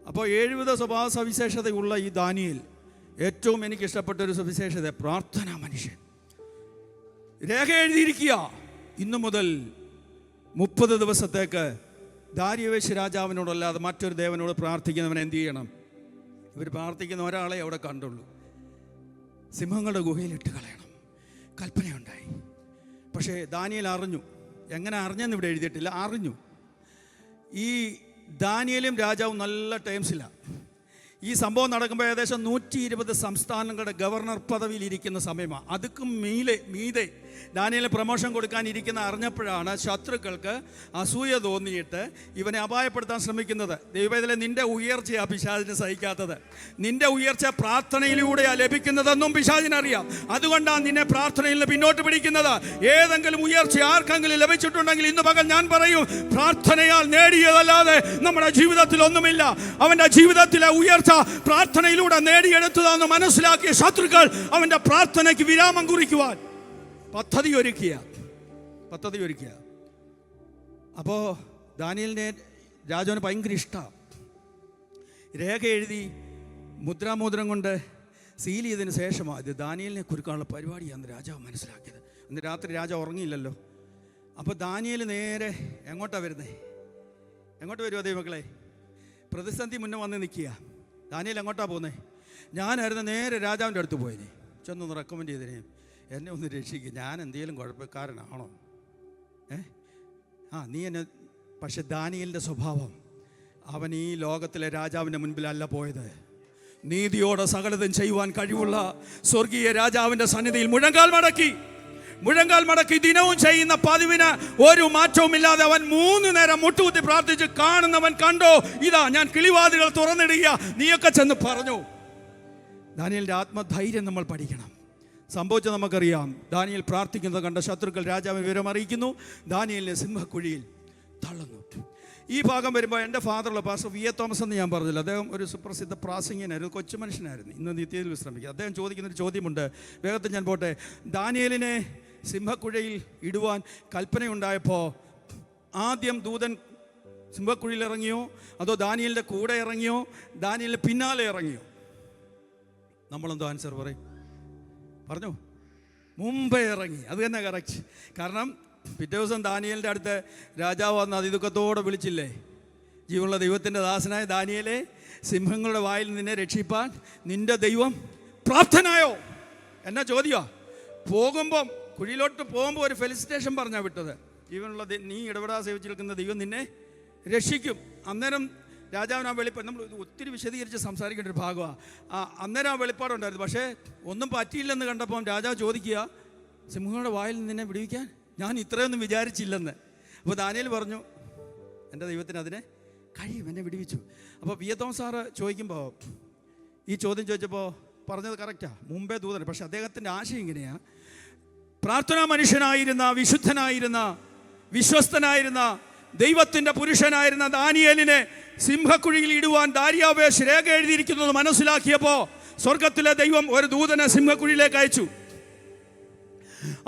അപ്പോൾ 7 വിധ സ്വഭാവ സവിശേഷതയുള്ള ഈ ദാനിയേൽ ഏറ്റവും എനിക്ക് ഇഷ്ടപ്പെട്ട ഒരു സവിശേഷത, പ്രാർത്ഥനാ മനുഷ്യൻ. രേഖ എഴുതിയിരിക്കുക, ഇന്നു മുതൽ 30 ദിവസത്തേക്ക് ദാരിയവേശ് രാജാവിനോടല്ലാതെ മറ്റൊരു ദേവനോട് പ്രാർത്ഥിക്കുന്നവൻ എന്ത് ചെയ്യണം? ഇവർ പ്രാർത്ഥിക്കുന്ന ഒരാളെ അവിടെ കണ്ടുള്ളൂ. സിംഹങ്ങളുടെ ഗുഹയിലിട്ട് കളയണം കൽപ്പനയുണ്ടായി. പക്ഷേ ദാനിയേൽ അറിഞ്ഞു. എങ്ങനെ അറിഞ്ഞെന്ന് ഇവിടെ എഴുതിയിട്ടില്ല, അറിഞ്ഞു. ഈ ദാനിയേലും രാജാവും നല്ല ടൈംസിലാണ്. ഈ സംഭവം നടക്കുമ്പോൾ ഏകദേശം 120 സംസ്ഥാനങ്ങളുടെ ഗവർണർ പദവിയിൽ ഇരിക്കുന്ന സമയമാണ്. അതുക്കും മീതെ ദാനിയേലിന് പ്രമോഷൻ കൊടുക്കാനിരിക്കുന്ന അറിഞ്ഞപ്പോഴാണ് ശത്രുക്കൾക്ക് അസൂയ തോന്നിയിട്ട് ഇവനെ അപായപ്പെടുത്താൻ ശ്രമിക്കുന്നത്. ദൈവത്തിലെ നിന്റെ ഉയർച്ചയാ പിശാചിന് സഹിക്കാത്തത്. നിന്റെ ഉയർച്ച പ്രാർത്ഥനയിലൂടെയാണ് ലഭിക്കുന്നതെന്നും പിശാചിനറിയാം. അതുകൊണ്ടാണ് നിന്നെ പ്രാർത്ഥനയിൽ നിന്ന് പിന്നോട്ട് പിടിക്കുന്നത്. ഏതെങ്കിലും ഉയർച്ച ആർക്കെങ്കിലും ലഭിച്ചിട്ടുണ്ടെങ്കിൽ ഇന്ന് പകൽ ഞാൻ പറയും, പ്രാർത്ഥനയാൽ നേടിയതല്ലാതെ നമ്മുടെ ജീവിതത്തിൽ ഒന്നുമില്ല. അവൻ്റെ ജീവിതത്തിലെ ഉയർച്ച പ്രാർത്ഥനയിലൂടെ നേടിയെടുത്തതാണെന്ന് മനസ്സിലാക്കിയ ശത്രുക്കൾ അവൻ്റെ പ്രാർത്ഥനയ്ക്ക് വിരാമം കുറിക്കുവാൻ പദ്ധതി ഒരുക്കുക. അപ്പോൾ ദാനിയേലിനെ രാജാവിന് ഭയങ്കര ഇഷ്ടമാണ്. രേഖ എഴുതി മുദ്രാമോദ്രം കൊണ്ട് സീൽ ചെയ്തതിന് ശേഷമാണ് ഇത് ദാനിയേലിനെ കുറിക്കാനുള്ള പരിപാടിയാണെന്ന് രാജാവ് മനസ്സിലാക്കിയത്. അന്ന് രാത്രി രാജാവ് ഉറങ്ങിയില്ലല്ലോ. അപ്പോൾ ദാനിയേൽ നേരെ എങ്ങോട്ടാണ് വരുന്നത്? എങ്ങോട്ട് വരുമോ ദൈവമക്കളെ? പ്രതിസന്ധി മുന്നേ വന്ന് നിൽക്കുക. ദാനിയേൽ എങ്ങോട്ടാണ് പോകുന്നത്? ഞാനായിരുന്നു നേരെ രാജാവിൻ്റെ അടുത്ത് പോയിന്. ചെന്നൊന്ന് റെക്കമെൻഡ് ചെയ്തേനെ, എന്നെ ഒന്ന് രക്ഷിക്കുക, ഞാൻ എന്തെങ്കിലും കുഴപ്പക്കാരനാണോ? നീ എന്നെ. പക്ഷെ ദാനിയേലിൻ്റെ സ്വഭാവം, അവൻ ഈ ലോകത്തിലെ രാജാവിൻ്റെ മുൻപിലല്ല പോയത്. നീതിയോടെ സകലതും ചെയ്യുവാൻ കഴിവുള്ള സ്വർഗീയ രാജാവിൻ്റെ സന്നിധിയിൽ മുഴങ്കാൽ മടക്കി ദിനവും ചെയ്യുന്ന പതിവിന് ഒരു മാറ്റവുമില്ലാതെ അവൻ 3 നേരം മുട്ടുകുത്തി പ്രാർത്ഥിച്ച്, കാണുന്നവൻ കണ്ടോ, ഇതാ ഞാൻ കിളിവാതിലുകൾ തുറന്നിടുക, നീയൊക്കെ ചെന്ന് പറഞ്ഞു. ദാനിയേലിൻ്റെ ആത്മധൈര്യം നമ്മൾ പഠിക്കണം. സംഭവിച്ചത് നമുക്കറിയാം. ദാനിയേൽ പ്രാർത്ഥിക്കുന്നത് കണ്ട ശത്രുക്കൾ രാജാവിനെ വിവരം അറിയിക്കുന്നു. ദാനിയേലിനെ സിംഹക്കുഴിയിൽ തള്ളുന്നു. ഈ ഭാഗം വരുമ്പോൾ എൻ്റെ ഫാദറുള്ള പാസ്റ്റർ വി എ തോമസ് എന്ന് ഞാൻ പറഞ്ഞില്ല, അദ്ദേഹം ഒരു സുപ്രസിദ്ധ പ്രാസംഗികനായിരുന്നു, കൊച്ചു മനുഷ്യനായിരുന്നു, ഇന്ന് നിത്യത്തിൽ വിശ്രമിക്കുക. അദ്ദേഹം ചോദിക്കുന്നൊരു ചോദ്യമുണ്ട്, വേഗത്തിൽ ഞാൻ പോട്ടെ. ദാനിയേലിനെ സിംഹക്കുഴിയിൽ ഇടുവാൻ കൽപ്പനയുണ്ടായപ്പോൾ ആദ്യം ദൂതൻ സിംഹക്കുഴിയിൽ ഇറങ്ങിയോ, അതോ ദാനിയേലിൻ്റെ കൂടെ ഇറങ്ങിയോ, ദാനിയേലിൻ്റെ പിന്നാലെ ഇറങ്ങിയോ? നമ്മളെന്തോ ആൻസർ പറയും? പറഞ്ഞു, മുമ്പേ ഇറങ്ങി. അത് തന്നെ കറക്റ്റ്. കാരണം പിറ്റേ ദിവസം ദാനിയേലിൻ്റെ അടുത്ത് രാജാവ് വന്ന് അതിദുഃഖത്തോടെ വിളിച്ചില്ലേ, ജീവനുള്ള ദൈവത്തിൻ്റെ ദാസനായ ദാനിയേലേ, സിംഹങ്ങളുടെ വായിൽ നിന്നെ രക്ഷിപ്പാൻ നിന്റെ ദൈവം പ്രാപ്തനായോ? എന്നാ ചോദ്യമാ. കുഴിയിലോട്ട് പോകുമ്പോൾ ഒരു ഫെലിസിറ്റേഷൻ പറഞ്ഞാൽ വിട്ടത്, ജീവനുള്ള നീ ഇടപെടാ സേവിച്ച് നിൽക്കുന്ന ദൈവം നിന്നെ രക്ഷിക്കും. അന്നേരം രാജാവിന് ആ വെളിപ്പാട്, നമ്മൾ ഒത്തിരി വിശദീകരിച്ച് സംസാരിക്കേണ്ട ഒരു ഭാഗമാണ്. അന്നേരം ആ വെളിപ്പാടുണ്ടായിരുന്നു. പക്ഷേ ഒന്നും പറ്റിയില്ലെന്ന് കണ്ടപ്പം രാജാവ് ചോദിക്കുക, സിംഹങ്ങളുടെ വായിൽ നിന്നെ വിടുവിക്കാൻ ഞാൻ ഇത്രയൊന്നും വിചാരിച്ചില്ലെന്ന്. അപ്പോൾ ദാനിയേൽ പറഞ്ഞു, എൻ്റെ ദൈവത്തിന് അതിനെ കഴിയും, എന്നെ വിടുവിച്ചു. അപ്പോൾ വി എ തോമസ് സാറ് ചോദിക്കുമ്പോൾ, ഈ ചോദ്യം ചോദിച്ചപ്പോൾ പറഞ്ഞത് കറക്റ്റാണ്, മുമ്പേ ദൂതൻ. പക്ഷെ അദ്ദേഹത്തിൻ്റെ ആശയം ഇങ്ങനെയാണ്, പ്രാർത്ഥനാ മനുഷ്യനായിരുന്ന, വിശുദ്ധനായിരുന്ന, വിശ്വസ്തനായിരുന്ന, ദൈവത്തിൻ്റെ പുരുഷനായിരുന്ന ദാനിയേലിനെ സിംഹക്കുഴിയിൽ ഇടുവാൻ ദാരിയാവേശ് രേഖ എഴുതിയിരിക്കുന്നത് മനസ്സിലാക്കിയപ്പോൾ സ്വർഗത്തിലെ ദൈവം ഒരു ദൂതനെ സിംഹക്കുഴിയിലേക്ക്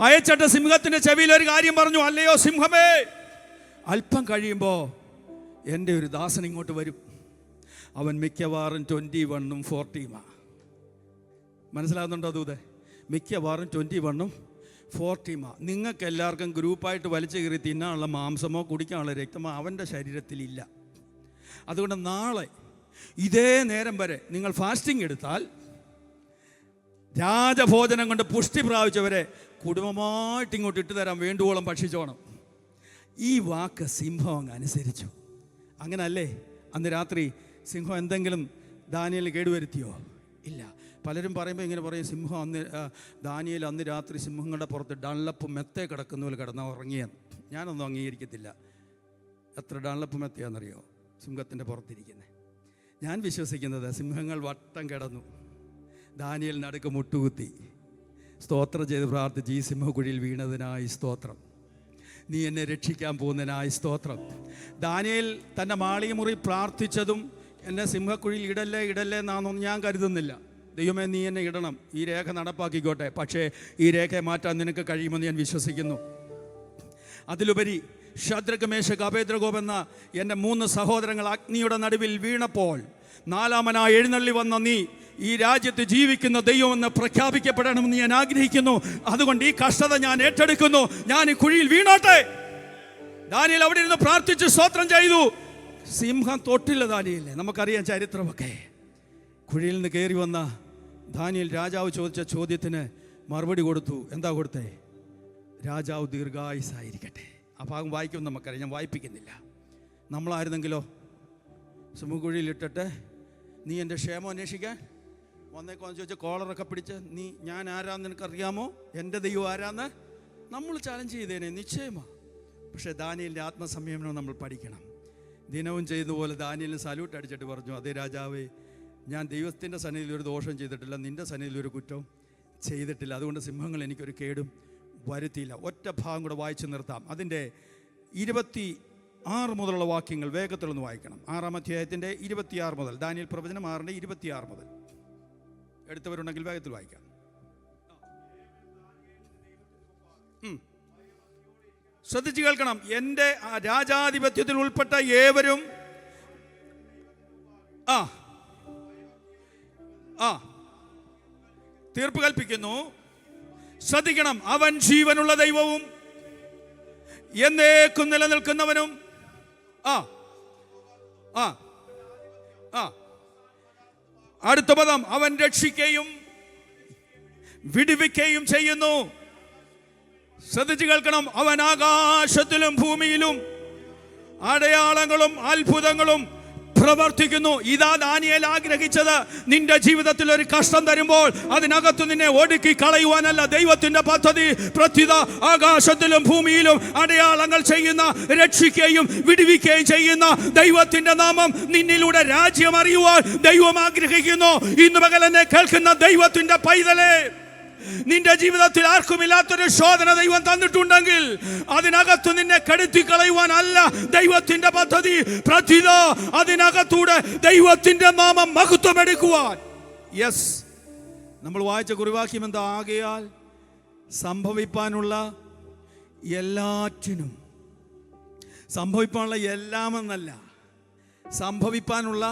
അയച്ചിട്ട് സിംഹത്തിൻ്റെ ചെവിയിൽ ഒരു കാര്യം പറഞ്ഞു, അല്ലയോ സിംഹമേ, അല്പം കഴിയുമ്പോൾ എൻ്റെ ഒരു ദാസൻ ഇങ്ങോട്ട് വരും, അവൻ മിക്കവാറും 21ഉം 40ഉമാ. മനസ്സിലാകുന്നുണ്ടോ ദൂതൻ? മിക്കവാറും 21ഉം 40ഉമാ. നിങ്ങൾക്ക് എല്ലാവർക്കും ഗ്രൂപ്പായിട്ട് വലിച്ചു കയറി തിന്നാനുള്ള മാംസമോ കുടിക്കാനുള്ള രക്തമോ അവൻ്റെ ശരീരത്തിലില്ല. അതുകൊണ്ട് നാളെ ഇതേ നേരം വരെ നിങ്ങൾ ഫാസ്റ്റിംഗ് എടുത്താൽ രാജഭോജനം കൊണ്ട് പുഷ്ടി പ്രാപിച്ചവരെ കുടുംബമായിട്ട് ഇങ്ങോട്ട് ഇട്ട് തരാൻ വേണ്ടുവോളം ഭക്ഷിച്ചോണം. ഈ വാക്ക് സിംഹം അങ്ങ് അനുസരിച്ചു. അങ്ങനല്ലേ അന്ന് രാത്രി സിംഹം എന്തെങ്കിലും ദാനിയേൽ കേടുവരുത്തിയോ? ഇല്ല. പലരും പറയുമ്പോൾ ഇങ്ങനെ പറയും, ദാനിയേൽ അന്ന് രാത്രി സിംഹങ്ങളുടെ പുറത്ത് ഡൺലപ്പ് മെത്തേ കിടക്കുന്ന പോലെ കിടന്ന ഉറങ്ങിയെന്ന്. ഞാനൊന്നും അംഗീകരിക്കത്തില്ല. എത്ര ഡൺലപ്പ് മെത്തയാണെന്നറിയോ സിംഹത്തിൻ്റെ പുറത്തിരിക്കുന്നത്? ഞാൻ വിശ്വസിക്കുന്നത് സിംഹങ്ങൾ വട്ടം കിടന്നു, ദാനിയേൽ നടുക്ക് മുട്ടുകുത്തി സ്തോത്രം ചെയ്ത് പ്രാർത്ഥിച്ച്, ഈ സിംഹക്കുഴിയിൽ വീണതിനായി സ്തോത്രം, നീ എന്നെ രക്ഷിക്കാൻ പോകുന്നതിനായി സ്തോത്രം. ദാനിയേൽ തൻ്റെ മാളികമുറി പ്രാർത്ഥിച്ചതും എന്നെ സിംഹക്കുഴിയിൽ ഇടല്ലേ എന്നാണെന്നൊന്നും ഞാൻ കരുതുന്നില്ല. ദൈവമേ, നീ എന്നെ ഇടണം, ഈ രേഖ നടപ്പാക്കിക്കോട്ടെ, പക്ഷേ ഈ രേഖയെ മാറ്റാൻ നിനക്ക് കഴിയുമെന്ന് ഞാൻ വിശ്വസിക്കുന്നു. അതിലുപരി ശദ്രക്, മേശക്, അബേദ്നെഗോ എന്ന എൻ്റെ 3 സഹോദരങ്ങൾ അഗ്നിയുടെ നടുവിൽ വീണപ്പോൾ 4-മനായി എഴുന്നള്ളി വന്ന നീ ഈ രാജ്യത്ത് ജീവിക്കുന്ന ദൈവമെന്ന് പ്രഖ്യാപിക്കപ്പെടണമെന്ന് ഞാൻ ആഗ്രഹിക്കുന്നു. അതുകൊണ്ട് ഈ കഷ്ടത ഞാൻ ഏറ്റെടുക്കുന്നു. ഞാൻ ഈ കുഴിയിൽ വീണോട്ടെ. ദാനിയേൽ അവിടെ ഇരുന്ന് പ്രാർത്ഥിച്ച് സ്തോത്രം ചെയ്തു. സിംഹം തൊട്ടില്ല ദാനിയേലിനെ. നമുക്കറിയാം ചരിത്രമൊക്കെ. കുഴിയിൽ നിന്ന് കയറി വന്ന ദാനിയേൽ രാജാവ് ചോദിച്ച ചോദ്യത്തിന് മറുപടി കൊടുത്തു. എന്താ കൊടുത്തേ? രാജാവ് ദീർഘായുസ്സായിരിക്കട്ടെ. ആ ഭാഗം വായിക്കും നമുക്കറിയാം, ഞാൻ വായിപ്പിക്കുന്നില്ല. നമ്മളായിരുന്നെങ്കിലോ സിംഹക്കുഴിയിലിട്ടിട്ട് നീ എൻ്റെ ക്ഷേമം അന്വേഷിക്കാൻ വന്നേക്കോന്ന് ചോദിച്ചാൽ കോളറൊക്കെ പിടിച്ച് ഞാൻ ആരാന്ന് നിനക്കറിയാമോ, എൻ്റെ ദൈവം ആരാന്ന് നമ്മൾ ചാലഞ്ച് ചെയ്തേനെ നിശ്ചയമാണ്. പക്ഷേ ദാനിയേലിൻ്റെ ആത്മസംയമനം നമ്മൾ പഠിക്കണം. ദിനവും ചെയ്തതുപോലെ ദാനിയേലിന് സല്യൂട്ട് അടിച്ചിട്ട് പറഞ്ഞു, അതേ രാജാവേ, ഞാൻ ദൈവത്തിൻ്റെ സന്നിധിയിൽ ഒരു ദോഷം ചെയ്തിട്ടില്ല, നിൻ്റെ സന്നിധിയിൽ ഒരു കുറ്റവും ചെയ്തിട്ടില്ല. അതുകൊണ്ട് സിംഹങ്ങൾ എനിക്കൊരു കേടും വരുത്തിയില്ല. ഒറ്റ ഭാഗം കൂടെ വായിച്ചു നിർത്താം. അതിൻ്റെ 26 മുതലുള്ള വാക്യങ്ങൾ വേഗത്തിലൊന്ന് വായിക്കണം. 6-ാം അധ്യായത്തിൻ്റെ 26 മുതൽ, ദാനിയേൽ പ്രവചനം 6-ന്റെ 26 മുതൽ. എടുത്തവരുണ്ടെങ്കിൽ വേഗത്തിൽ വായിക്കാം. ശ്രദ്ധിച്ച് കേൾക്കണം. എൻ്റെ രാജാധിപത്യത്തിൽ ഉൾപ്പെട്ട ഏവരും തീർപ്പ് കൽപ്പിക്കുന്നു. ശ്രദ്ധിക്കണം. അവൻ ജീവനുള്ള ദൈവവും എന്നേക്കും നിലനിൽക്കുന്നവനും അടുത്ത പദം, അവൻ രക്ഷിക്കുകയും വിടുവിക്കുകയും ചെയ്യുന്നു. ശ്രദ്ധിച്ചു കേൾക്കണം. അവൻ ആകാശത്തിലും ഭൂമിയിലും അടയാളങ്ങളും അത്ഭുതങ്ങളും പ്രവർത്തിക്കുന്നു. ഇതാ ദാനിയേൽ ആഗ്രഹിച്ചത്. നിന്റെ ജീവിതത്തിൽ ഒരു കഷ്ടം തരുമ്പോൾ അതിനകത്ത് നിന്നെ ഒടുക്കി കളയുവാനല്ല ദൈവത്തിന്റെ പദ്ധതി. പ്രത്യുത ആകാശത്തിലും ഭൂമിയിലും അടയാളങ്ങൾ ചെയ്യുന്ന, രക്ഷിക്കുകയും വിടുവിക്കുകയും ചെയ്യുന്ന ദൈവത്തിന്റെ നാമം നിന്നിലൂടെ രാജ്യം അറിയുവാൻ ദൈവം ആഗ്രഹിക്കുന്നു. ഇന്ന് പകൽ എന്നെ കേൾക്കുന്ന ദൈവത്തിന്റെ പൈതലേ, നിന്റെ ജീവിതത്തിൽ ആർക്കുമില്ലാത്തൊരു ശോധന ദൈവം തന്നിട്ടുണ്ടെങ്കിൽ അതിനകത്ത് നിന്നെ കെടുത്തി കളയുവാനല്ല ദൈവത്തിന്റെ പദ്ധതി. പ്രത്യുത അതിനകത്തൂടെ ദൈവത്തിന്റെ നാമം മഹത്വമെടുക്കുവാൻ. യെസ്, നമ്മൾ വായിച്ച കുറിവാക്യം എന്താ? ആകയാൽ സംഭവിപ്പാനുള്ള എല്ലാറ്റിനും, സംഭവിപ്പാനുള്ള എല്ലാമെന്നല്ല, സംഭവിപ്പാനുള്ള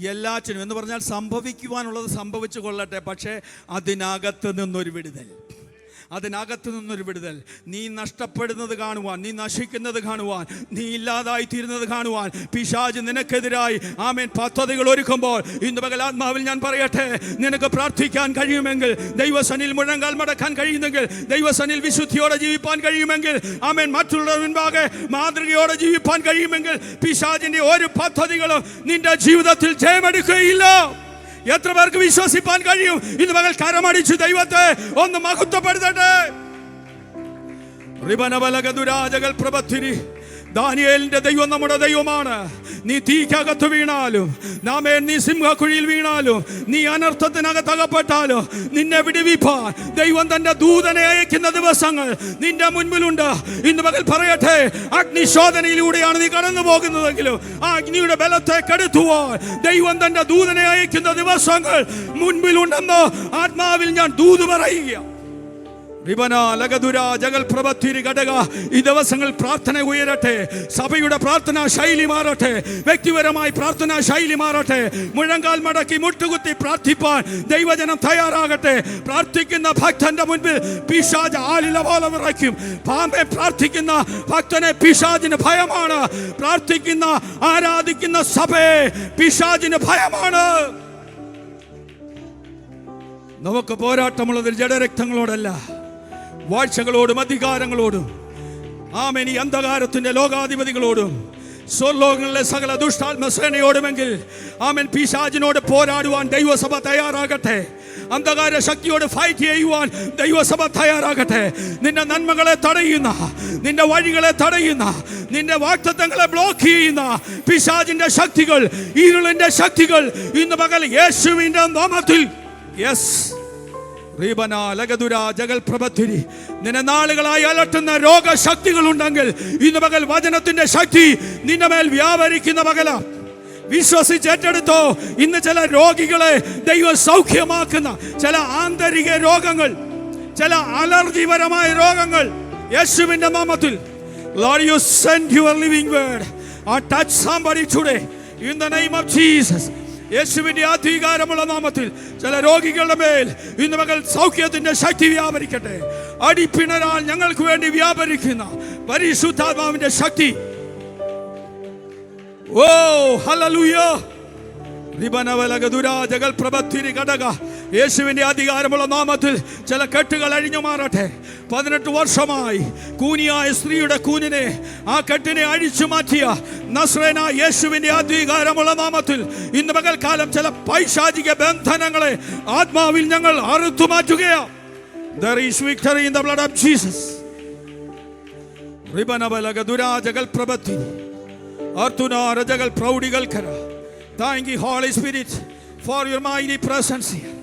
എല്ലാറ്റിനും എന്ന് പറഞ്ഞാൽ സംഭവിക്കുവാനുള്ളത് സംഭവിച്ചു കൊള്ളട്ടെ, പക്ഷേ അതിനകത്ത് നിന്നൊരു വിടുതൽ, അതിനകത്ത് നിന്നൊരു വിടുതൽ. നീ നഷ്ടപ്പെടുന്നത് കാണുവാൻ, നീ നശിക്കുന്നത് കാണുവാൻ, നീ ഇല്ലാതായി തീരുന്നത് കാണുവാൻ പിശാച് നിനക്കെതിരായി ആമേൻ പദ്ധതികൾ ഒരുക്കുമ്പോൾ ഇന്ന് പകൽ ആത്മാവിൽ ഞാൻ പറയട്ടെ, നിനക്ക് പ്രാർത്ഥിക്കാൻ കഴിയുമെങ്കിൽ, ദൈവസനിൽ മുഴങ്കാൽ മടക്കാൻ കഴിയുമെങ്കിൽ, ദൈവസനിൽ വിശുദ്ധിയോടെ ജീവിപ്പാൻ കഴിയുമെങ്കിൽ, ആമേൻ മറ്റുള്ളവർ മുൻപാകെ മാതൃകയോടെ ജീവിപ്പാൻ കഴിയുമെങ്കിൽ പിശാചിന്റെ ഒരു പദ്ധതികളും നിന്റെ ജീവിതത്തിൽ ജയമെടുക്കുകയില്ല. എത്ര പേർക്ക് വിശ്വസിപ്പാൻ കഴിയും? ഇന്ന് മകൾ കരമടിച്ചു ദൈവത്തെ ഒന്ന് മഹത്വപ്പെടുത്തട്ടെ. ദാനിയേലിന്റെ ദൈവം നമ്മുടെ ദൈവമാണ്. നീ തീക്കകത്ത് വീണാലും, നീ സിംഹക്കുഴിയിൽ വീണാലും, നീ അനർത്ഥത്തിനകത്ത് അകപ്പെട്ടാലും നിന്നെ വിടുവിപ്പാൻ ദൈവം തന്റെ ദൂതനെ അയക്കുന്ന ദിവസങ്ങൾ നിന്റെ മുൻപിലുണ്ട്. ഇന്ന് പകൽ പറയട്ടെ, അഗ്നിശോധനയിലൂടെയാണ് നീ കടന്നു പോകുന്നതെങ്കിലും ആ അഗ്നിയുടെ ബലത്തെ കെടുത്തുവാൻ ദൈവം തന്റെ ദൂതനെ അയക്കുന്ന ദിവസങ്ങൾ മുൻപിലുണ്ടെന്ന് ആത്മാവിൽ ഞാൻ ദൂത് പറയുക. ഈ ദിവസങ്ങൾ പ്രാർത്ഥന ഉയരട്ടെ, സഭയുടെ പ്രാർത്ഥനാ ശൈലി മാറട്ടെ, വ്യക്തിപരമായി പ്രാർത്ഥനാ ശൈലി മാറട്ടെ. മുഴങ്കാൽ മടക്കി മുട്ടുകുത്തി പ്രാർത്ഥിപ്പാൻ ദൈവജനം തയ്യാറാകട്ടെ. പ്രാർത്ഥിക്കുന്ന ഭക്തന്റെ മുൻപിൽ പിശാച് ആലില പോലെ വിറയ്ക്കും. പാമ്പെ പ്രാർത്ഥിക്കുന്ന ഭക്തനെ പിശാചിന് ഭയമാണ്. പ്രാർത്ഥിക്കുന്ന ആരാധിക്കുന്ന സഭയെ പിശാചിന് ഭയമാണ്. നമുക്ക് പോരാട്ടമുള്ളത് ജഡരക്തങ്ങളോടല്ല, വാഴ്ചകളോടും അധികാരങ്ങളോടും, ആമേൻ ഈ അന്ധകാരത്തിന്റെ ലോകാധിപതികളോടും സ്വർലോകങ്ങളിലെ സകല ദുഷ്ടാത്മസേനയോടുമെങ്കിൽ ആമേൻ പിശാചിനോട് പോരാടുവാൻ ദൈവസഭ തയ്യാറാകട്ടെ. അന്ധകാര ശക്തിയോട് ഫൈറ്റ് ചെയ്യുവാൻ ദൈവസഭ തയ്യാറാകട്ടെ. നിന്റെ നന്മകളെ തടയുന്ന, നിന്റെ വഴികളെ തടയുന്ന, നിന്റെ വാഗ്ദത്തങ്ങളെ ബ്ലോക്ക് ചെയ്യുന്ന പിശാചിന്റെ ശക്തികൾ, ഇരുളിന്റെ ശക്തികൾ ഇന്ന് പകൽ യേശുവിന്റെ നാമത്തിൽ യെസ് നിന്നെ നാളുകളായി അലട്ടുന്ന രോഗശക്തികൾ ഉണ്ടെങ്കിൽ ഇന്ന് പകൽ വചനത്തിന്റെ ശക്തി നിന്റെ മേൽ വ്യാപരിക്കുന്ന പകല വിശ്വസിച്ച് ഏറ്റെടുത്തോ. ഇന്ന് ചില രോഗികളെ ദൈവം സൗഖ്യമാക്കുന്ന ചില ആന്തരിക രോഗങ്ങൾ, ചില അലർജിപരമായ രോഗങ്ങൾ യേശുവിന്റെ നാമത്തിൽ Lord, you send your living word or touch somebody today in the name of Jesus. യേശുവിന്റെ അധികാരമുള്ള നാമത്തിൽ ചില രോഗികളുടെ മേൽ ഇന്ന് മകൾ സൗഖ്യത്തിന്റെ ശക്തി വ്യാപരിക്കട്ടെ. അടിപ്പിണരാൽ ഞങ്ങൾക്ക് വേണ്ടി വ്യാപരിക്കുന്ന പരിശുദ്ധാത്മാവിന്റെ ശക്തി. ഓ ഹല്ലേലൂയ. യേശുവിന്റെ അധികാരമുള്ള നാമത്തിൽ ചില കെട്ടുകൾ അഴിഞ്ഞു മാറട്ടെ. 18 വർഷമായി കൂനിയായ സ്ത്രീയുടെ കൂനിനെ, ആ കെട്ടിനെ അഴിച്ചു മാറ്റിയ നസ്രേനായ യേശുവിന്റെ അധികാരമുള്ള നാമത്തിൽ ഇന്ന് പകൽക്കാലം ചില പൈശാചിക ബന്ധനങ്ങളെ ആത്മാവിൽ ഞങ്ങൾ അറുത്തു മാറ്റുകയാണ്. There is victory in the blood of Jesus. Thank you, Holy Spirit, for your mighty presence here.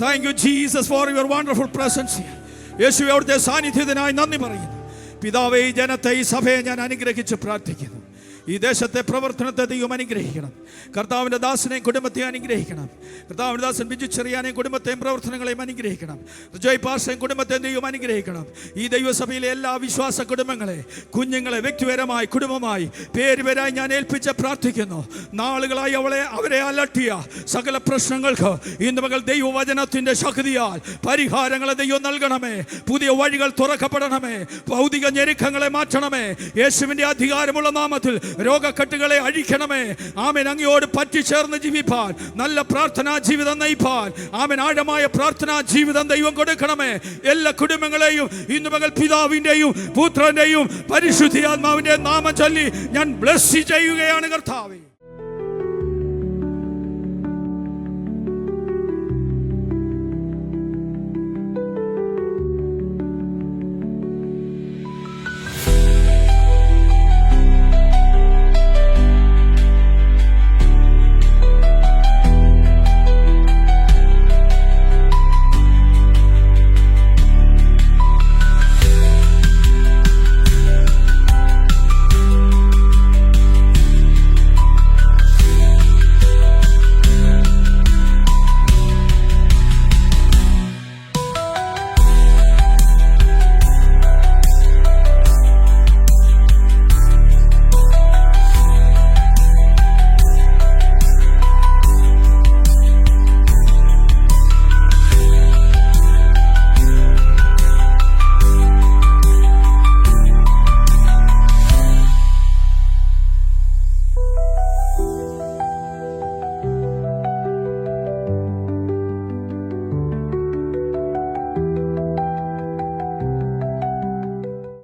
Thank you, Jesus, for your wonderful presence here. യേശുവേ, അവിടുത്തെ സാന്നിധ്യത്തിനായി നന്ദി പറയുന്നു. പിതാവേ, ഈ ജനത്തെ, ഈ സഭയെ ഞാൻ അനുഗ്രഹിച്ച് പ്രാർത്ഥിക്കുന്നു. ഈ ദേശത്തെ പ്രവർത്തനത്തെ ദൈവം അനുഗ്രഹിക്കണം. കർത്താവിൻ്റെ ദാസനെയും കുടുംബത്തെ അനുഗ്രഹിക്കണം. കർത്താവിൻ്റെ ദാസൻ ബിജു ചെറിയാനെയും കുടുംബത്തെയും പ്രവർത്തനങ്ങളെയും അനുഗ്രഹിക്കണം. ജോയ് പാർസയും കുടുംബത്തെയും ദൈവം അനുഗ്രഹിക്കണം. ഈ ദൈവസഭയിലെ എല്ലാ വിശ്വാസ കുടുംബങ്ങളെ, കുഞ്ഞുങ്ങളെ വ്യക്തിപരമായി കുടുംബമായി പേരുപേരായി ഞാൻ ഏൽപ്പിച്ച് പ്രാർത്ഥിക്കുന്നു. നാളുകളായി അവരെ അലട്ടിയ സകല പ്രശ്നങ്ങൾക്ക് ഇന്ന് മകൾ ദൈവവചനത്തിൻ്റെ ശക്തിയാൽ പരിഹാരങ്ങളെ ദൈവം നൽകണമേ. പുതിയ വഴികൾ തുറക്കപ്പെടണമേ. ഭൗതിക ഞെരുക്കങ്ങളെ മാറ്റണമേ. യേശുവിൻ്റെ അധികാരമുള്ള നാമത്തിൽ രോഗക്കെട്ടുകളെ അഴിക്കണമേ. ആമേൻ. അങ്ങയോട് പറ്റിച്ചേർന്ന് ജീവിപ്പാൻ, നല്ല പ്രാർത്ഥനാ ജീവിതം നയിപ്പാൻ, ആമേൻ, ആഴമായ പ്രാർത്ഥനാ ജീവിതം ദൈവം കൊടുക്കണമേ. എല്ലാ കുടുംബങ്ങളെയും ഇന്ന് പകൽ പിതാവിൻ്റെയും പുത്രൻ്റെയും പരിശുദ്ധാത്മാവിൻ്റെ നാമം ചൊല്ലി ഞാൻ ബ്ലെസ് ചെയ്യുകയാണ് കർത്താവേ.